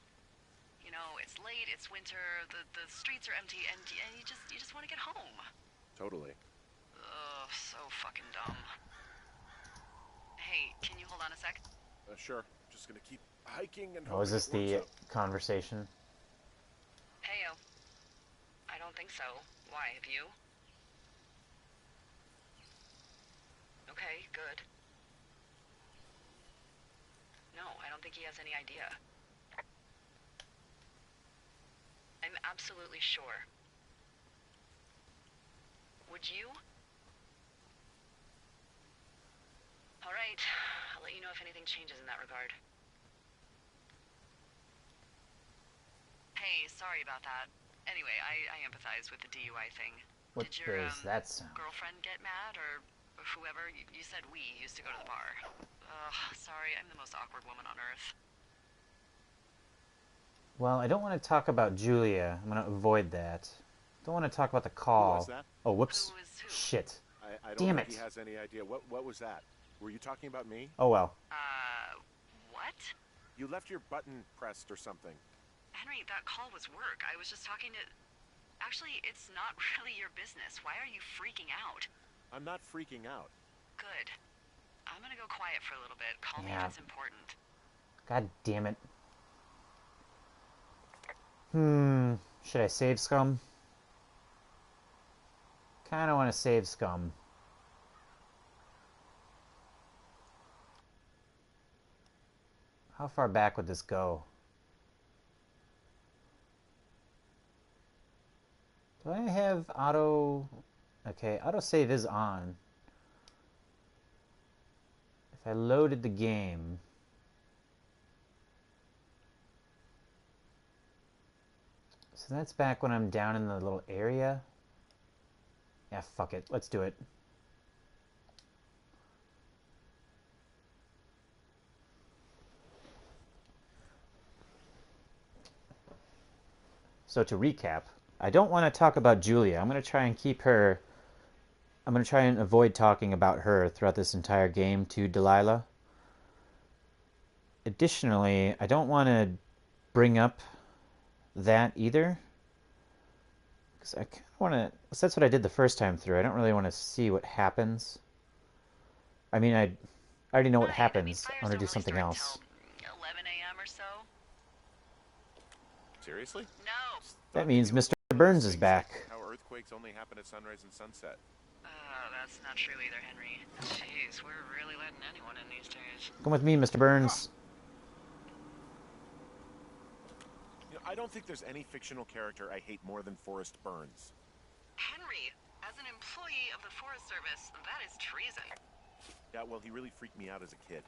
B: you know, it's late, it's winter, the streets are empty, and you just want to get home.
C: Totally.
B: Ugh, so fucking dumb. Hey, can you hold on a sec?
C: Sure. Just gonna keep hiking and
A: Oh, is
C: hoping
A: this
C: it works
A: the
C: out.
A: conversation?
B: don't think so. Why, have you? Okay, good. No, I don't think he has any idea. I'm absolutely sure. Would you? All right, I'll let you know if anything changes in that regard. Hey, sorry about that. Anyway, I empathize with the DUI thing.
A: What
B: Did your
A: is that sound?
B: girlfriend get mad, or whoever? You said we used to go to the bar. Sorry, I'm the most awkward woman on earth.
A: Well, I don't want to talk about Julia. I'm going to avoid that. Don't want to talk about the call.
C: Who was that?
A: Oh, whoops.
B: Who is who?
A: Shit.
C: I don't
A: Damn
C: think
A: it.
C: he has any idea. What was that? Were you talking about me?
A: Oh, well.
B: What?
C: You left your button pressed or something.
B: Henry, that call was work. I was just talking to... Actually, it's not really your business. Why are you freaking out?
C: I'm not freaking out.
B: Good. I'm gonna go quiet for a little bit. Call me
A: Yeah.
B: if it's important.
A: God damn it. Should I save Scum? Kinda want to save Scum. How far back would this go? Do I have auto... Okay, autosave is on. If I loaded the game... So that's back when I'm down in the little area. Yeah, fuck it. Let's do it. So to recap, I don't want to talk about Julia. I'm going to try and keep her... I'm going to try and avoid talking about her throughout this entire game to Delilah. Additionally, I don't want to bring up that either. Because I kind of want to... So that's what I did the first time through. I don't really want to see what happens. I mean, I already know what happens. I want to do something else.
B: 11 a.m. or so?
C: Seriously?
B: No.
A: That means Mr. Burns is back.
C: How earthquakes only happen at sunrise and sunset.
B: That's not true either, Henry. Jeez, we're really letting anyone in these days.
A: Come with me, Mr. Burns.
C: You know, I don't think there's any fictional character I hate more than Forrest Burns.
B: Henry, as an employee of the Forest Service, that is treason.
C: Yeah, well, he really freaked me out as a kid.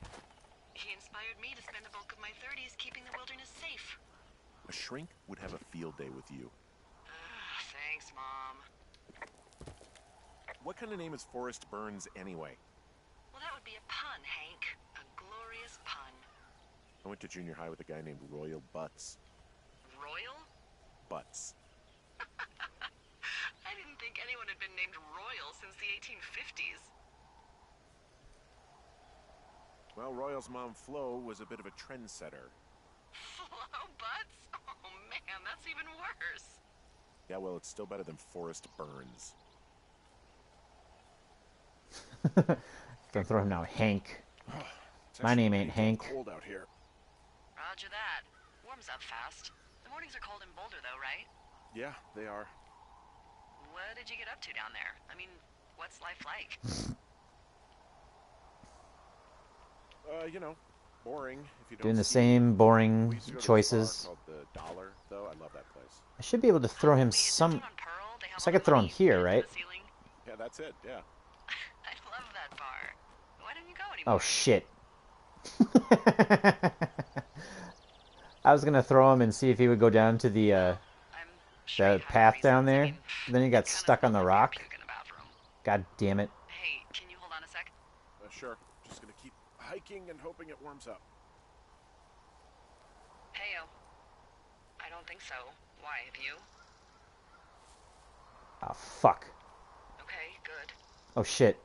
B: He inspired me to spend the bulk of my 30s keeping the wilderness safe.
C: A shrink would have a field day with you.
B: Thanks, Mom.
C: What kind of name is Forrest Burns anyway?
B: Well, that would be a pun, Hank. A glorious pun.
C: I went to junior high with a guy named Royal Butts.
B: Royal?
C: Butts.
B: I didn't think anyone had been named Royal since the 1850s.
C: Well, Royal's mom, Flo, was a bit of a trendsetter.
B: Flo Butts? Oh, man, that's even worse.
C: Yeah, well, it's still better than Forrest Burns.
A: Don't throw him now, Hank.
C: It's
A: My
C: actually
A: name ain't
C: pretty damn
A: Hank.
C: cold out here.
B: Roger that. Warms up fast. The mornings are cold in Boulder, though, right?
C: Yeah, they are.
B: What did you get up to down there? I mean, what's life like?
C: You know, boring. If you don't
A: Doing the
C: ski.
A: same
C: We
A: boring
C: used to go to this
A: choices.
C: bar called the Dollar, though. I love that place.
A: I should be able to throw him
B: Wait, is
A: some...
B: that on Pearl? They have
A: So I
B: all
A: could
B: the
A: throw him
B: money
A: here,
B: into
A: right?
B: the ceiling?
C: Yeah, that's it. Yeah.
B: I love that bar. Why don't you go
A: Oh,
B: anymore?
A: shit. I was going to throw him and see if he would go down to the
B: I'm sure you have
A: path
B: your
A: down
B: reasons. I
A: there.
B: mean,
A: Then he got
B: kinda
A: stuck on the
B: spilled your
A: rock.
B: puke in the bathroom.
A: God damn it.
B: Hey, can you hold on a sec?
C: Sure. Just gonna keep hiking and hoping it warms up.
B: Heyo. I don't think so. Why, have you?
A: Oh, fuck.
B: Okay, good.
A: Oh, shit.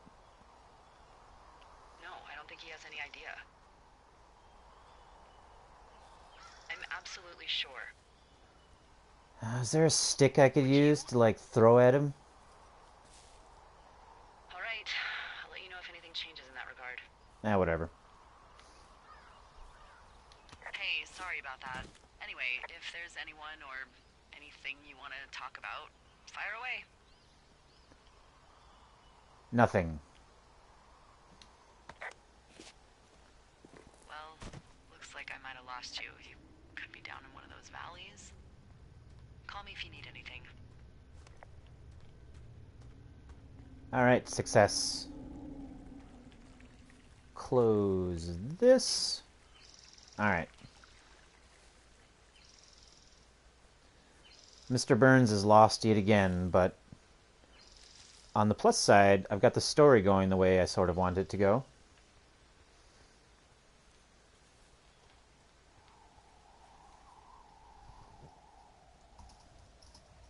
B: No, I don't think he has any idea. I'm absolutely sure.
A: Is there a stick I could use to, like, throw at him?
B: All right, I'll let you know if anything changes in that regard.
A: Whatever.
B: Hey, sorry about that. Anyway, if there's anyone or anything you want to talk about, Fire away.
A: Nothing.
B: Well, looks like I might have lost you. You could be down in one of those valleys. Call me if you need anything.
A: Alright, success. Close this. Alright. Mr. Burns is lost yet again, but on the plus side, I've got the story going the way I sort of want it to go.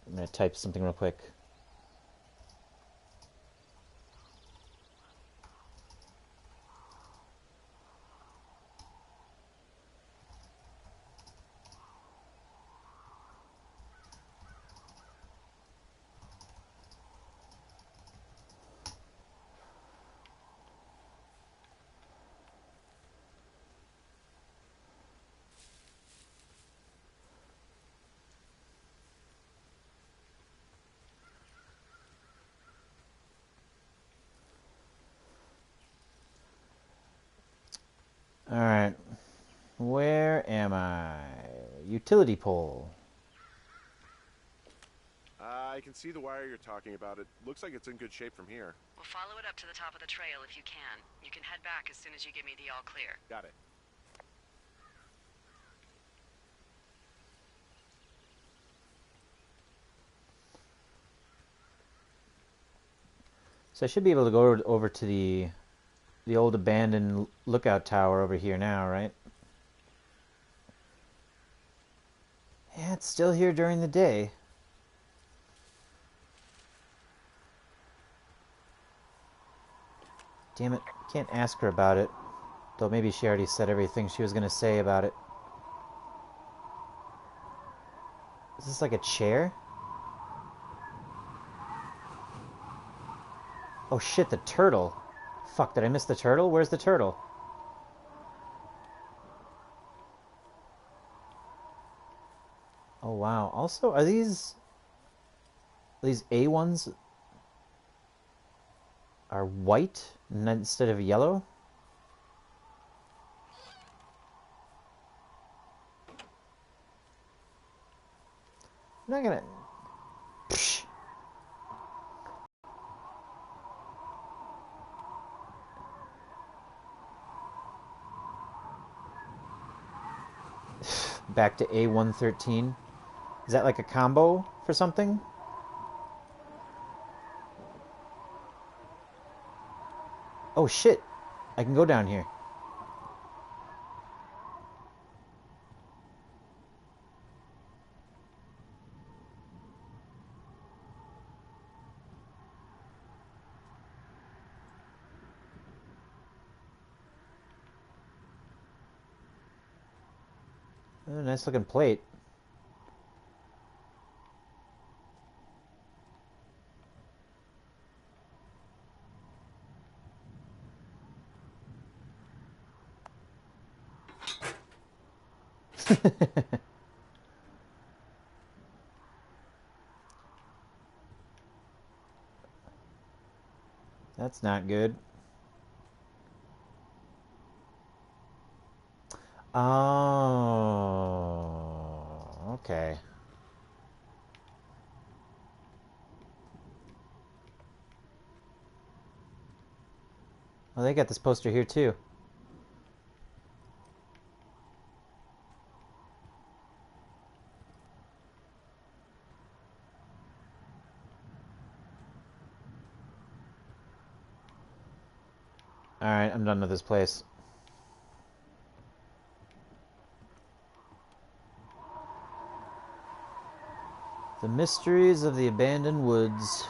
A: I'm going to type something real quick. Alright. Where am I? Utility pole.
C: I can see the wire you're talking about. It looks like it's in good shape from here.
B: We'll follow it up to the top of the trail if you can. You can head back as soon as you give me the all clear.
C: Got it.
A: So I should be able to go over to the old abandoned lookout tower over here now, right? Yeah, it's still here during the day. Damn it, can't ask her about it. Though maybe she already said everything she was going to say about it. Is this like a chair? Oh shit, the turtle. Fuck, did I miss the turtle? Where's the turtle? Oh wow. Also, are these A1s are white instead of yellow? I'm not gonna... Psh. Back to A113. Is that like a combo for something? Oh shit! I can go down here. Oh, nice looking plate. That's not good. Oh, okay. Oh, they got this poster here too. Alright, I'm done with this place. The mysteries of the abandoned woods.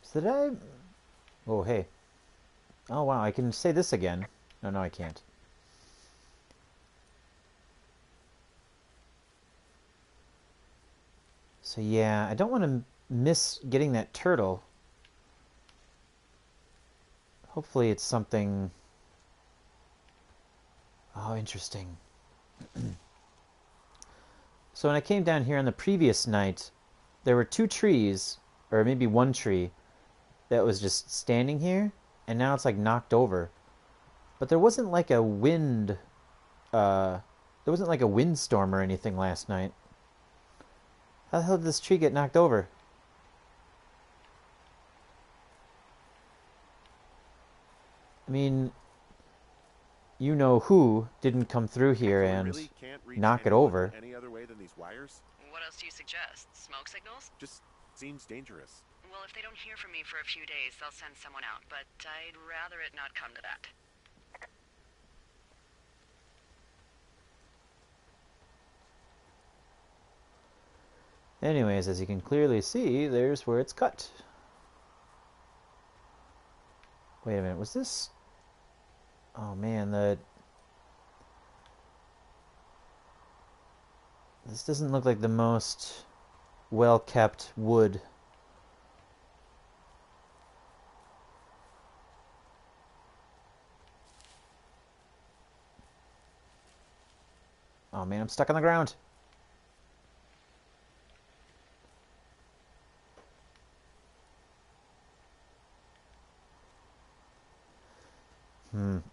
A: So did I... Oh, hey. Oh, wow, I can say this again. No, no, I can't. So yeah, I don't want to miss getting that turtle. Hopefully it's something... Oh, interesting. So when I came down here on the previous night, there were 2 trees, or maybe 1 tree, that was just standing here, and now it's like knocked over. But there wasn't like a wind, there wasn't like a windstorm or anything last night. How the hell did this tree get knocked over? I mean, you know who didn't come through here
C: We
A: and
C: really can't reach
A: knock it
C: anyone
A: over.
C: any other way than these wires?
B: What else do you suggest? Smoke signals?
C: Just seems dangerous.
B: Well, if they don't hear from me for a few days, they'll send someone out, but I'd rather it not come to that.
A: Anyways, as you can clearly see, there's where it's cut. Wait a minute, was this... Oh man, this doesn't look like the most well-kept wood. Oh man, I'm stuck on the ground.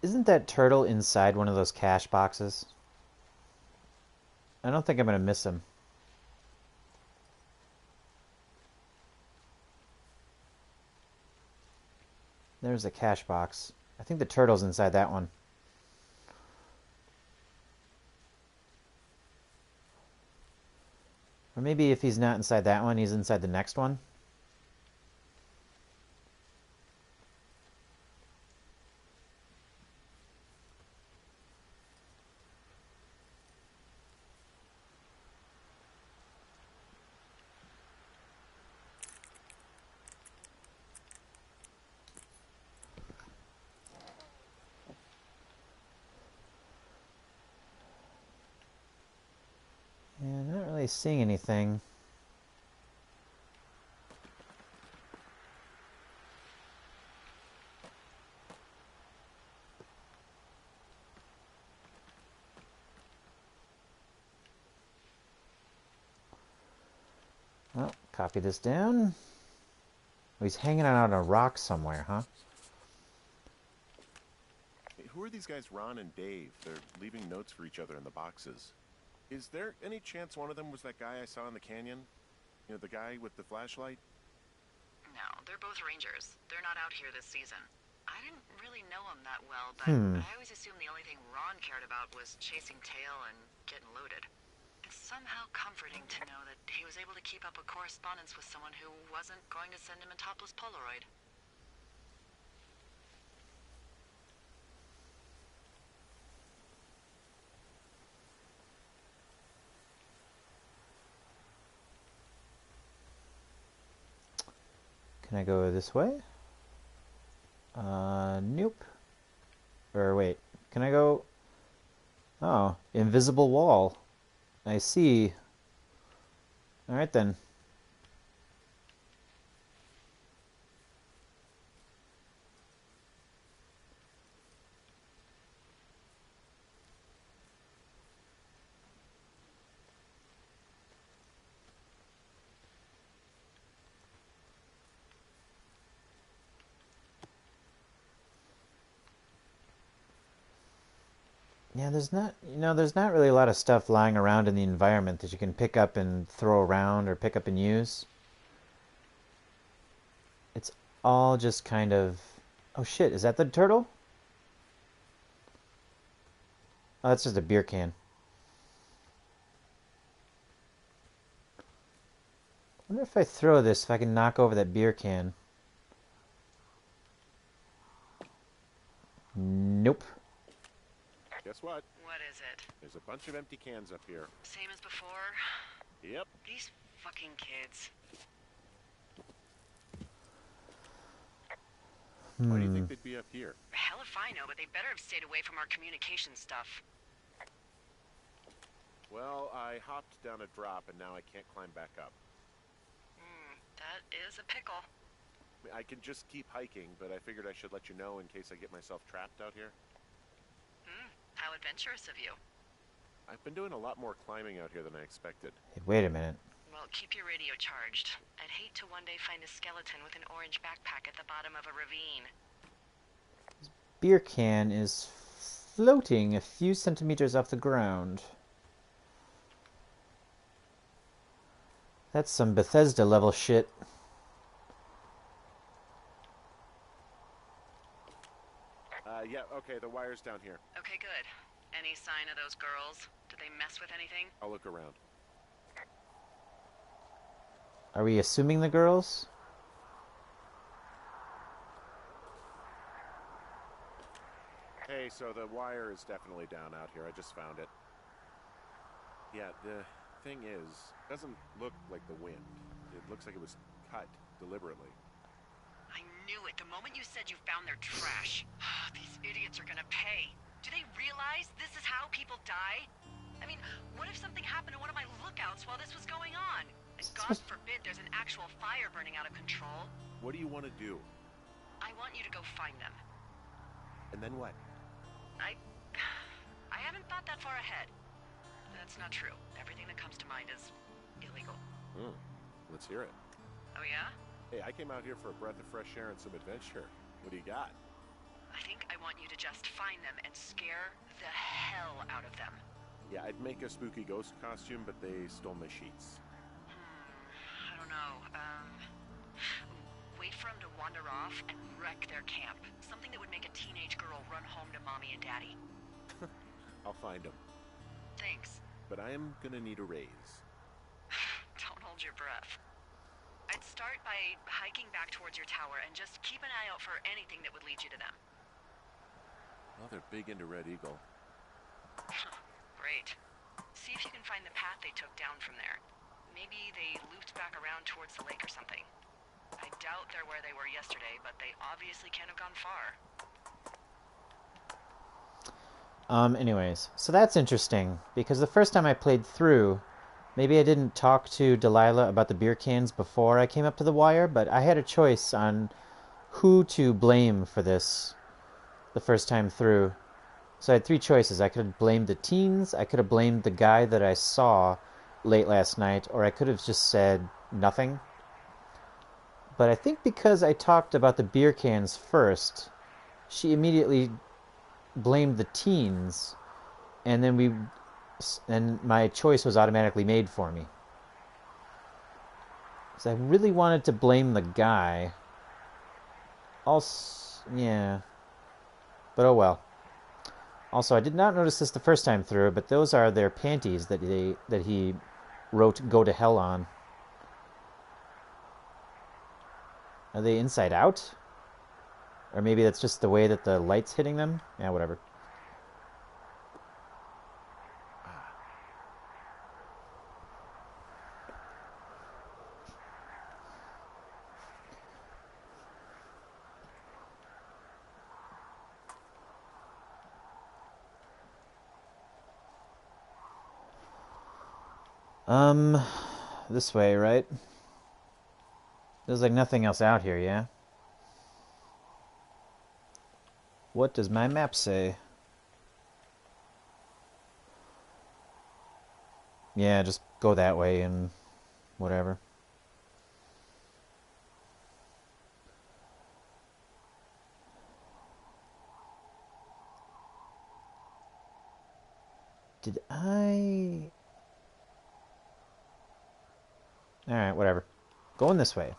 A: Isn't that turtle inside one of those cache boxes? I don't think I'm going to miss him. There's a cache box. I think the turtle's inside that one. Or maybe if he's not inside that one, he's inside the next one. Yeah, not really seeing anything. Well, copy this down. Oh, he's hanging out on a rock somewhere, huh?
C: Hey, who are these guys, Ron and Dave? They're leaving notes for each other in the boxes. Is there any chance one of them was that guy I saw in the canyon? You know, the guy with the flashlight?
B: No, they're both rangers. They're not out here this season. I didn't really know him that well, but I always assumed the only thing Ron cared about was chasing tail and getting loaded. It's somehow comforting to know that he was able to keep up a correspondence with someone who wasn't going to send him a topless Polaroid.
A: Can I go this way? Nope. Or wait, can I go... Oh, invisible wall. I see. Alright then. Yeah, there's not really a lot of stuff lying around in the environment that you can pick up and throw around or pick up and use. It's all just kind of... Oh shit, is that the turtle? Oh, that's just a beer can. I wonder if I throw this, if I can knock over that beer can. Nope.
C: Guess what?
B: What is it?
C: There's a bunch of empty cans up here.
B: Same as before?
C: Yep.
B: These fucking kids.
C: Why do you think they'd be up here?
B: Hell if I know, but they better have stayed away from our communication stuff.
C: Well, I hopped down a drop and now I can't climb back up.
B: That is a pickle.
C: I can just keep hiking, but I figured I should let you know in case I get myself trapped out here.
B: How adventurous of you.
C: I've been doing a lot more climbing out here than I expected.
A: Hey, wait a minute.
B: Well, keep your radio charged. I'd hate to one day find a skeleton with an orange backpack at the bottom of a ravine.
A: Beer can is floating a few centimeters off the ground. That's some Bethesda level shit.
C: Yeah, okay, the wire's down here.
B: Okay, good. Any sign of those girls? Did they mess with anything?
C: I'll look around.
A: Are we assuming the girls?
C: Hey, so the wire is definitely down out here. I just found it. Yeah, the thing is, it doesn't look like the wind. It looks like it was cut deliberately.
B: I knew it the moment you said you found their trash. These idiots are gonna pay. Do they realize this is how people die? I mean, what if something happened to one of my lookouts while this was going on? And God forbid there's an actual fire burning out of control.
C: What do you want to do?
B: I want you to go find them.
C: And then what?
B: I haven't thought that far ahead. That's not true. Everything that comes to mind is illegal.
C: Let's hear it.
B: Oh yeah?
C: Hey, I came out here for a breath of fresh air and some adventure. What do you got?
B: I think I want you to just find them and scare the hell out of them.
C: Yeah, I'd make a spooky ghost costume, but they stole my sheets.
B: I don't know. Wait for them to wander off and wreck their camp. Something that would make a teenage girl run home to mommy and daddy.
C: I'll find them.
B: Thanks.
C: But I am gonna need a raise.
B: Don't hold your breath. I'd start by hiking back towards your tower and just keep an eye out for anything that would lead you to them.
C: Well, they're big into Red Eagle.
B: Great. See if you can find the path they took down from there. Maybe they looped back around towards the lake or something. I doubt they're where they were yesterday, but they obviously can't have gone far.
A: Anyways, so that's interesting, because the first time I played through, maybe I didn't talk to Delilah about the beer cans before I came up to the wire, but I had a choice on who to blame for this the first time through. So I had three choices. I could have blamed the teens, I could have blamed the guy that I saw late last night, or I could have just said nothing. But I think because I talked about the beer cans first, she immediately blamed the teens, and then my choice was automatically made for me. So I really wanted to blame the guy. Also, yeah. But oh well. Also, I did not notice this the first time through, but those are their panties that he wrote "Go to Hell" on. Are they inside out? Or maybe that's just the way that the light's hitting them? Yeah, whatever. This way, right? There's like nothing else out here, yeah? What does my map say? Yeah, just go that way and whatever. Did I... Alright, whatever. Going this way.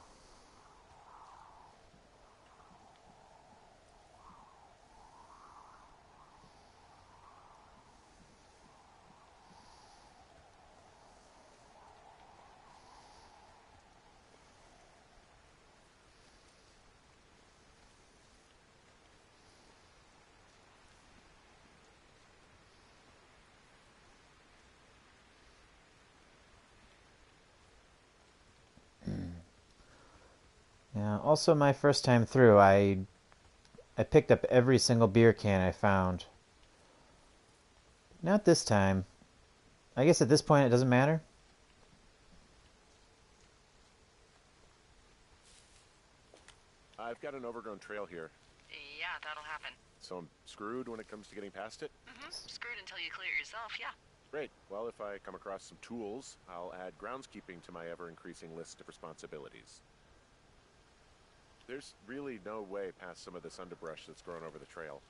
A: Yeah, also my first time through, I picked up every single beer can I found. Not this time. I guess at this point it doesn't matter.
C: I've got an overgrown trail here,
B: Yeah, that'll happen.
C: so I'm screwed when it comes to getting past it?
B: Screwed until you clear it yourself, yeah.
C: Great. Well, if I come across some tools, I'll add groundskeeping to my ever-increasing list of responsibilities. There's really no way past some of this underbrush that's grown over the trail.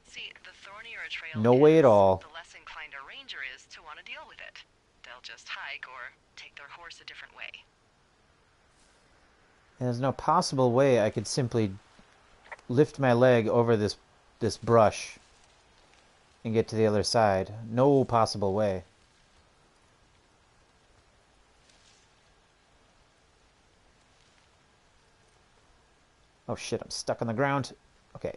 B: See, the thornier a trail
A: No way at all.
B: the less inclined a ranger is to want to deal with it. They'll just hike or take their horse a different way.
A: There's no possible way I could simply lift my leg over this brush and get to the other side. No possible way. Oh shit, I'm stuck on the ground. Okay.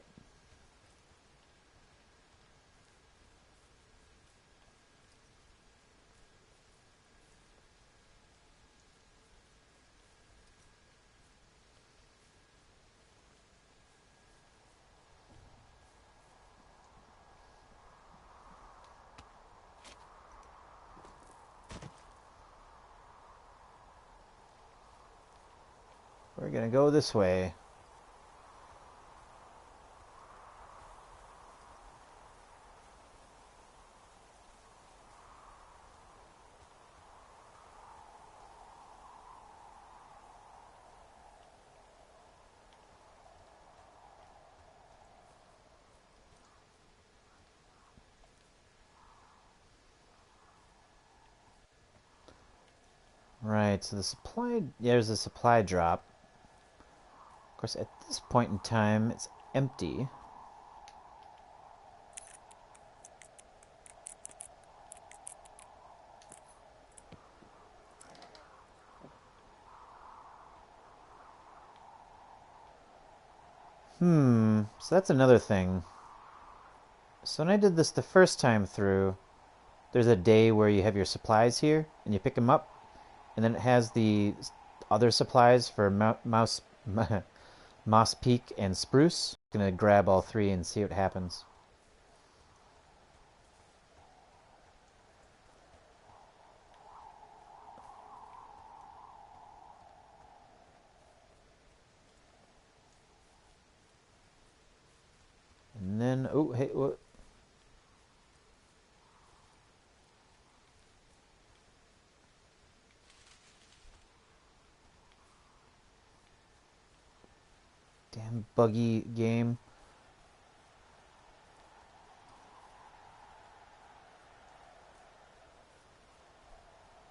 A: We're gonna go this way. Right, so there's a supply drop. Of course, at this point in time, it's empty. So that's another thing. So when I did this the first time through, there's a day where you have your supplies here, and you pick them up, and then it has the other supplies for Moss Peak and Spruce. I'm gonna grab all three and see what happens. And then, oh, hey, what? Damn buggy game.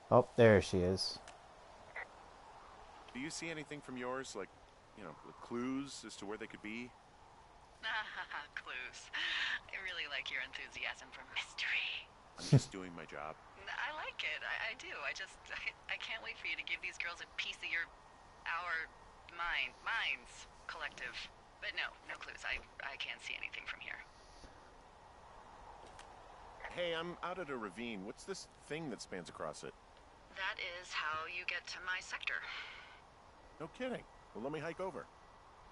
A: Oh, there she is.
C: Do you see anything from yours, like, clues as to where they could be?
B: Clues. I really like your enthusiasm for mystery.
C: I'm just doing my job.
B: I like it. I do. I can't wait for you to give these girls a piece of our minds, collective. But no clues. I can't see anything from here.
C: Hey, I'm out at a ravine. What's this thing that spans across it?
B: That is how you get to my sector.
C: No kidding. Well, let me hike over.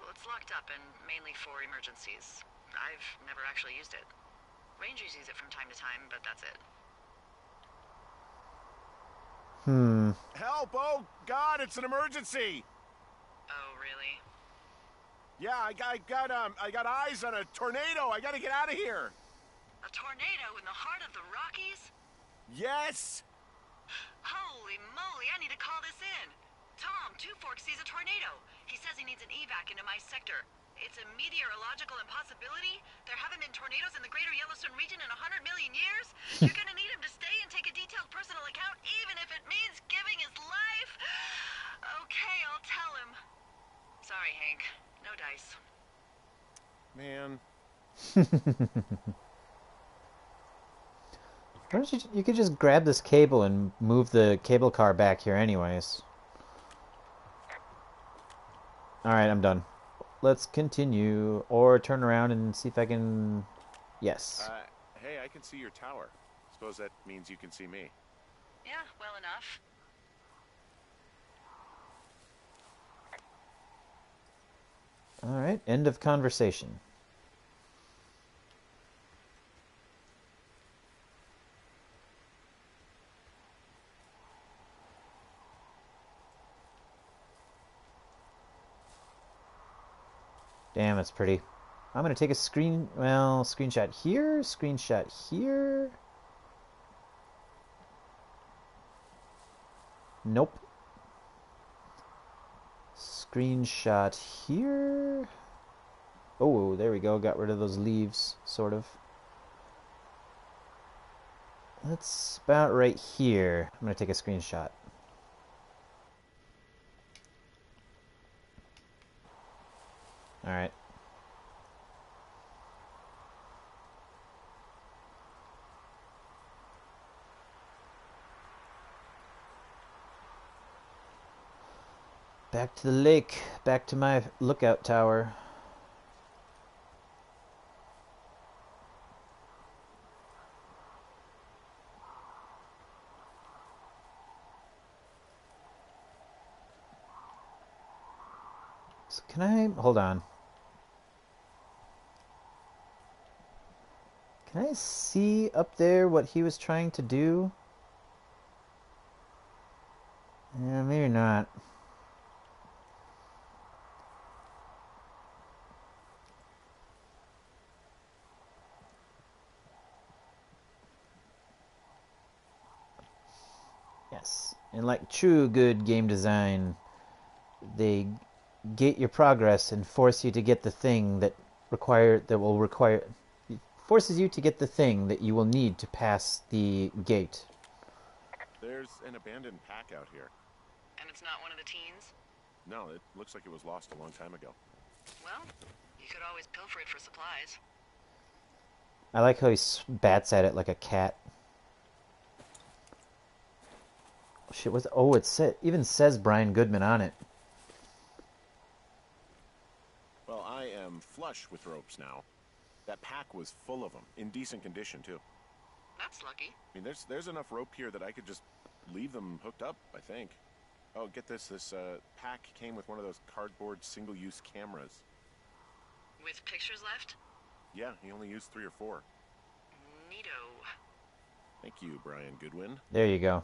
B: Well, it's locked up and mainly for emergencies. I've never actually used it. Rangers use it from time to time, but that's it.
C: Help! Oh, God, it's an emergency!
B: Oh, really?
C: Yeah, I got eyes on a tornado. I gotta get out of here.
B: A tornado in the heart of the Rockies?
C: Yes!
B: Holy moly, I need to call this in. Tom, Two Forks sees a tornado. He says he needs an evac into my sector. It's a meteorological impossibility. There haven't been tornadoes in the greater Yellowstone region in 100 million years. You're gonna need him to stay and take a detailed personal account, even if it means giving his life. Okay, I'll tell him. Sorry, Hank. No dice.
C: Man.
A: Why don't you could just grab this cable and move the cable car back here anyways. Alright, I'm done. Let's continue, or turn around and see if I can... Yes.
C: Hey, I can see your tower. Suppose that means you can see me.
B: Yeah, well enough.
A: Alright, end of conversation. Damn, it's pretty. I'm gonna take a screenshot here, screenshot here. Nope. Screenshot here. Oh, there we go. Got rid of those leaves, sort of. That's about right here. I'm gonna take a screenshot. Alright. Back to the lake. Back to my lookout tower. So can I... Hold on. Can I see up there what he was trying to do? Yeah, maybe not. Yes. And like true good game design, they gate your progress and force you to get the thing forces you to get the thing that you will need to pass the gate.
C: There's an abandoned pack out here.
B: And it's not one of the teens?
C: No, it looks like it was lost a long time ago.
B: Well, you could always pilfer it for supplies.
A: I like how he bats at it like a cat. Shit, what's... Oh, it even says Brian Goodman on it.
C: Well, I am flush with ropes now. That pack was full of them, in decent condition, too.
B: That's lucky.
C: I mean, there's enough rope here that I could just leave them hooked up, I think. Oh, get this. This pack came with one of those cardboard single-use cameras.
B: With pictures left?
C: Yeah, he only used 3 or 4.
B: Neato.
C: Thank you, Brian Goodwin.
A: There you go.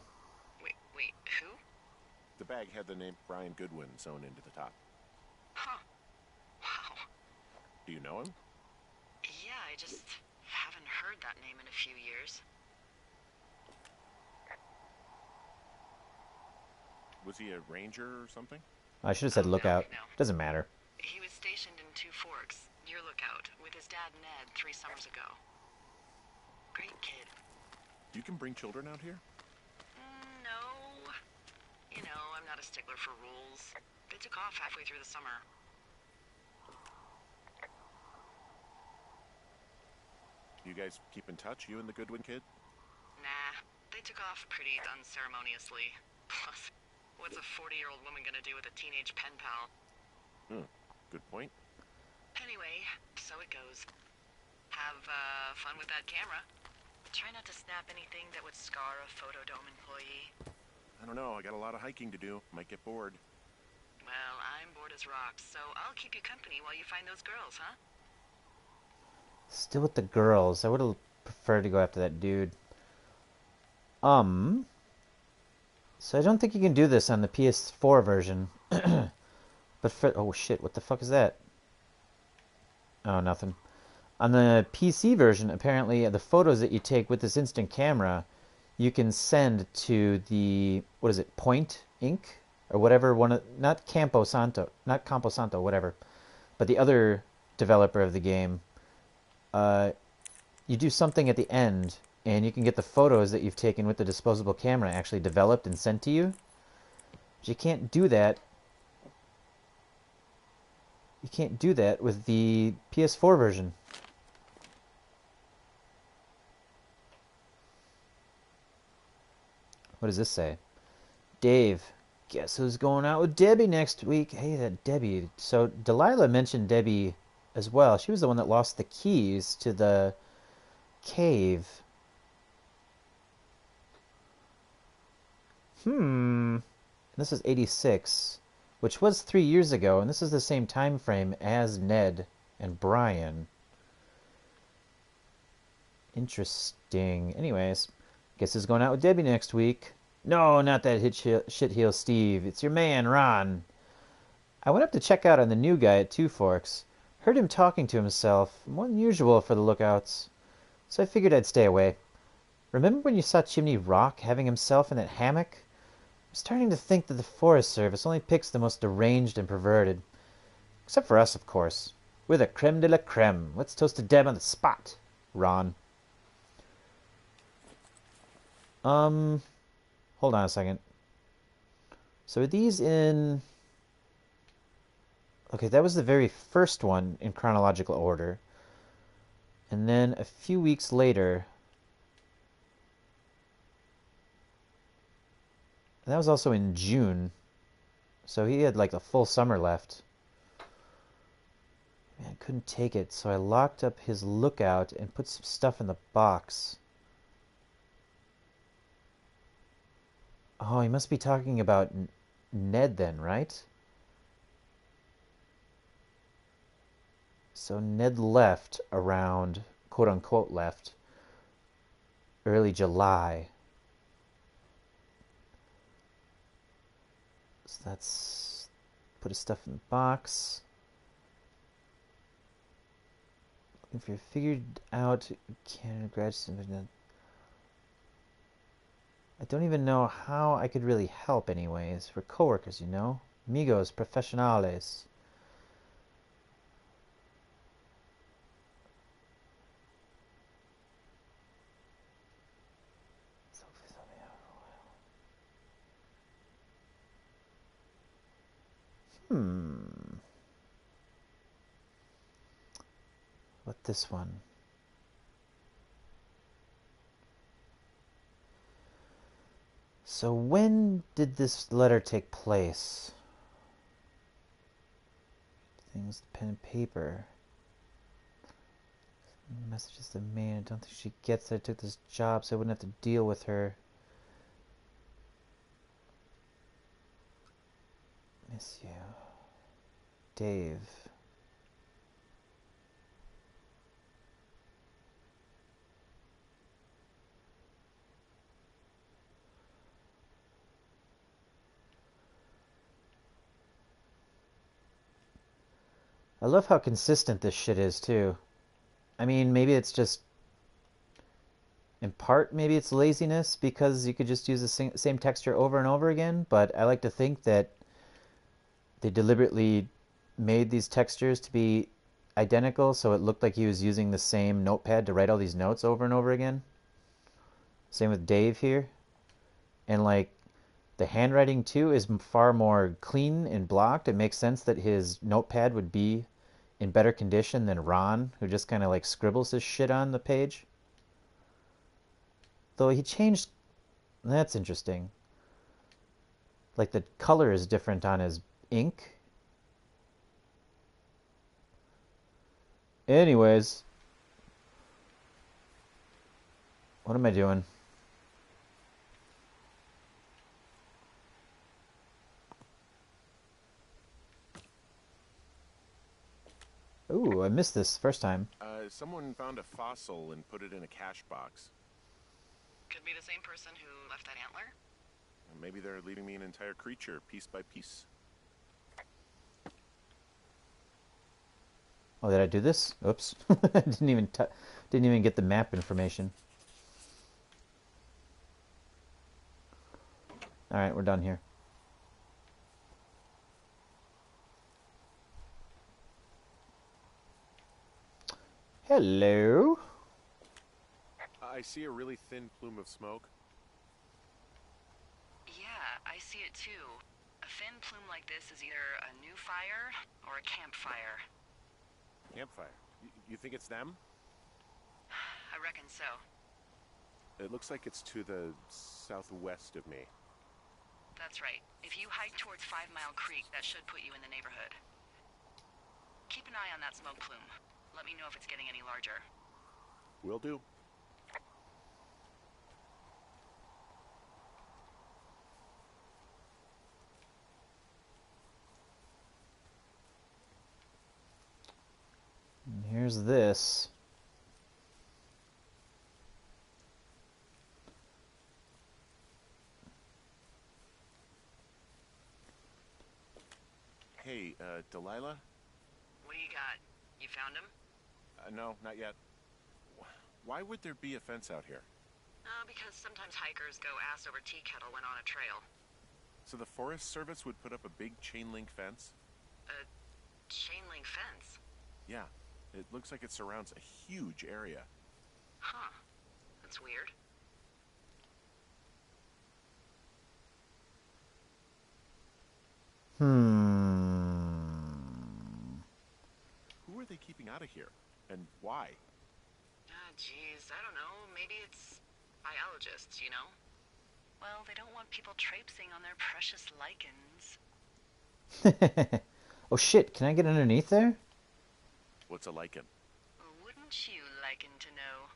B: Wait, who?
C: The bag had the name Brian Goodwin sewn into the top.
B: Huh. Wow.
C: Do you know him?
B: Yeah, I just haven't heard that name in a few years.
C: Was he a ranger or something?
A: I should have said lookout.
B: No.
A: Doesn't matter.
B: He was stationed in Two Forks, near Lookout, with his dad Ned 3 summers ago. Great kid.
C: You can bring children out here?
B: No. You know, I'm not a stickler for rules. They took off halfway through the summer.
C: You guys keep in touch, you and the Goodwin kid?
B: Nah, they took off pretty unceremoniously. Plus, what's a 40-year-old woman gonna do with a teenage pen pal?
C: Good point.
B: Anyway, so it goes. Have fun with that camera. Try not to snap anything that would scar a Photodome employee.
C: I don't know, I got a lot of hiking to do. Might get bored.
B: Well, I'm bored as rocks, so I'll keep you company while you find those girls, huh?
A: Still with the girls. I would have preferred to go after that dude. So I don't think you can do this on the PS4 version. But oh shit, what the fuck is that? Oh, nothing. On the PC version, apparently the photos that you take with this instant camera, you can send to the, what is it, Point Inc? Or whatever, not Campo Santo, whatever, but the other developer of the game. You do something at the end, and you can get the photos that you've taken with the disposable camera actually developed and sent to you. But you can't do that. You can't do that with the PS4 version. What does this say? Dave, guess who's going out with Debbie next week? Hey, that Debbie. So Delilah mentioned Debbie as well. She was the one that lost the keys to the cave. This is 86, which was 3 years ago, and this is the same time frame as Ned and Brian. Interesting. Anyways, guess who's going out with Debbie next week? No, not that shitheel Steve. It's your man, Ron. I went up to check out on the new guy at Two Forks. Heard him talking to himself, more than usual for the lookouts, so I figured I'd stay away. Remember when you saw Chimney Rock having himself in that hammock? I'm starting to think that the Forest Service only picks the most deranged and perverted. Except for us, of course. We're the creme de la creme. Let's toast to Deb on the spot, Ron. Hold on a second. So are these in... Okay, that was the very first one in chronological order. And then a few weeks later... And that was also in June. So he had like a full summer left. Man, I couldn't take it, so I locked up his lookout and put some stuff in the box. Oh, he must be talking about Ned then, right? So Ned left around, quote-unquote left, early July. So that's... Put his stuff in the box. If you're figured out Canada graduate... I don't even know how I could really help anyways. We're coworkers, you know? Amigos, profesionales. What this one? So when did this letter take place? Things, pen and paper. Messages to me. I don't think she gets that I took this job so I wouldn't have to deal with her. Miss you. Dave. I love how consistent this shit is, too. I mean, maybe it's just... In part, maybe it's laziness, because you could just use the same texture over and over again, but I like to think that they deliberately made these textures to be identical, so it looked like he was using the same notepad to write all these notes over and over again. Same with Dave here. And, like, the handwriting, too, is far more clean and blocked. It makes sense that his notepad would be in better condition than Ron, who just kind of, like, scribbles his shit on the page. Though he changed... That's interesting. Like, the color is different on his ink. Anyways. What am I doing? Ooh, I missed this first time.
C: Someone found a fossil and put it in a cash box.
B: Could be the same person who left that antler.
C: Maybe they're leaving me an entire creature, piece by piece.
A: Oh, did I do this? Oops. I didn't even get the map information. Alright, we're done here. Hello?
C: I see a really thin plume of smoke.
B: Yeah, I see it too. A thin plume like this is either a new fire or a campfire.
C: Campfire. You think it's them?
B: I reckon so.
C: It looks like it's to the southwest of me.
B: That's right. If you hike towards 5 Mile Creek, that should put you in the neighborhood. Keep an eye on that smoke plume. Let me know if it's getting any larger.
C: Will do.
A: And here's this.
C: Hey, Delilah?
B: What do you got? You found him?
C: No, not yet. Why would there be a fence out here?
B: Because sometimes hikers go ass over tea kettle when on a trail.
C: So the Forest Service would put up a big chain link fence?
B: A chain link fence?
C: Yeah. It looks like it surrounds a huge area.
B: Huh. That's weird.
C: Who are they keeping out of here? And why?
B: Geez, I don't know. Maybe it's biologists, you know? Well, they don't want people traipsing on their precious lichens.
A: Oh shit, can I get underneath there?
C: What's a lichen?
B: Wouldn't you liken to know?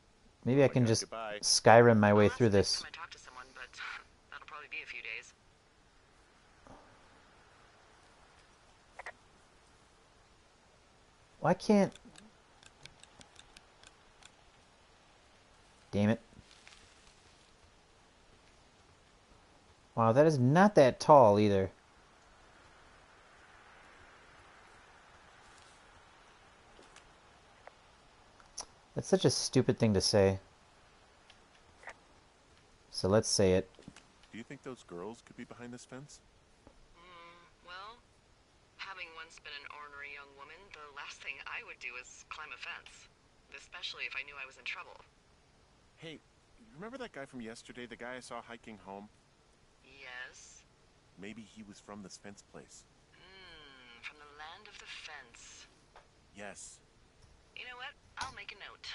A: Maybe I can
C: God,
A: just
C: goodbye.
A: Skyrim my way
B: Well,
A: through
B: that's
A: this.
B: the next time I talk to someone, but that'll probably be a few days.
A: Why can't... Damn it. Wow, that is not that tall either. That's such a stupid thing to say. So let's say it.
C: Do you think those girls could be behind this fence?
B: Well, having once been an ornery young woman, the last thing I would do is climb a fence. Especially if I knew I was in trouble.
C: Hey, remember that guy from yesterday, the guy I saw hiking home?
B: Yes?
C: Maybe he was from this fence place.
B: From the land of the fence.
C: Yes.
B: You know what? I'll make a note.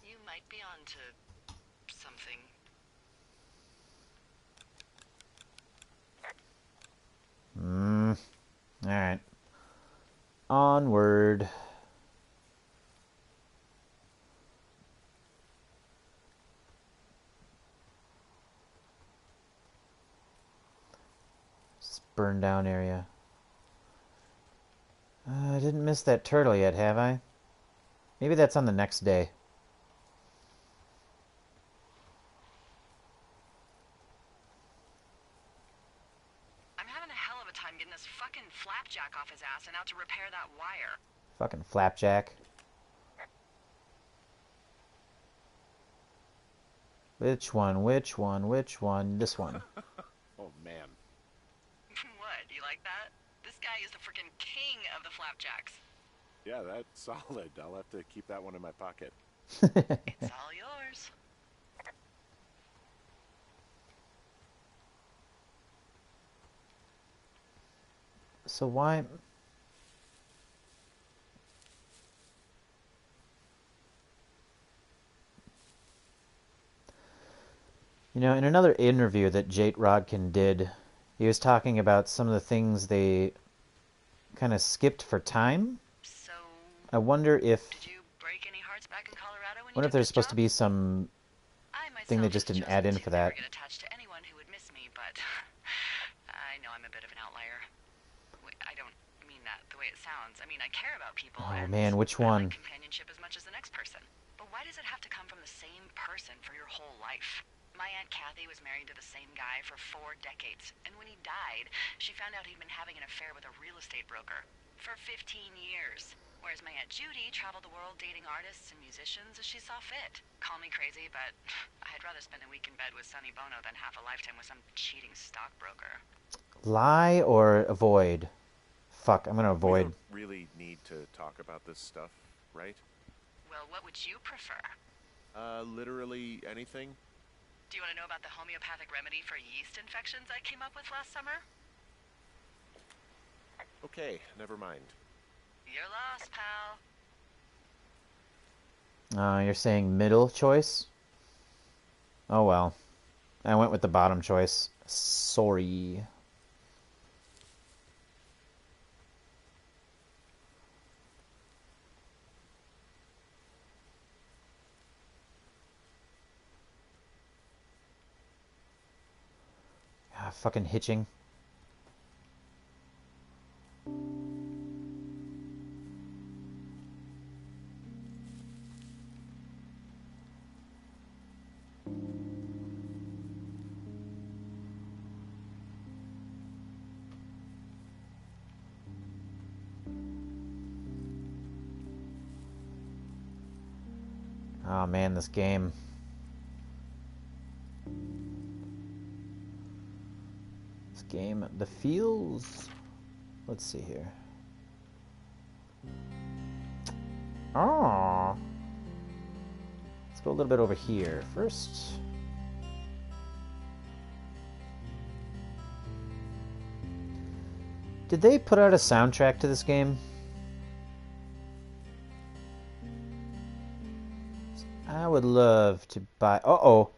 B: You might be on to something.
A: Alright. Onward. Burned down area. I didn't miss that turtle yet, have I? Maybe that's on the next day.
B: I'm having a hell of a time getting this fucking flapjack off his ass and out to repair that wire.
A: Fucking flapjack. Which one? Which one? Which one? This one.
C: Oh, man.
B: What? You like that? This guy is the freaking king of the flapjacks.
C: Yeah, that's solid. I'll have to keep that one in my pocket.
B: It's all yours.
A: So why... You know, in another interview that Jate Rodkin did, he was talking about some of the things they kind of skipped for time.
B: So,
A: I wonder if...
B: did you break any hearts back in Colorado when you
A: wonder
B: took
A: if there's
B: this
A: supposed to
B: job?
A: be some
B: I
A: thing they
B: myself
A: just
B: have
A: didn't add in
B: chosen
A: for
B: to never
A: that.
B: get attached to anyone who would miss me, but I know I'm a bit of an outlier. I don't mean that the way it sounds. I mean, I care about people.
A: Oh
B: and
A: man, which
B: I
A: one?
B: like companionship as much as the next person. But why does it have to come from the same person for your whole life? My Aunt Kathy was married to the same guy for 4 decades, and when he died, she found out he'd been having an affair with a real estate broker for 15 years. Whereas my Aunt Judy traveled the world dating artists and musicians as she saw fit. Call me crazy, but I'd rather spend a week in bed with Sonny Bono than half a lifetime with some cheating stockbroker.
A: Lie or avoid? Fuck, I'm gonna
C: We
A: avoid.
C: don't really need to talk about this stuff, right?
B: Well, what would you prefer?
C: Literally anything?
B: Do you want to know about the homeopathic remedy for yeast infections I came up with last summer?
C: Okay, never mind.
B: You're lost, pal.
A: You're saying middle choice? Oh well. I went with the bottom choice. Sorry. Fucking hitching. Oh man, this game. This game, the feels. Let's see here. Oh. Let's go a little bit over here first. Did they put out a soundtrack to this game? I would love to buy... Uh-oh.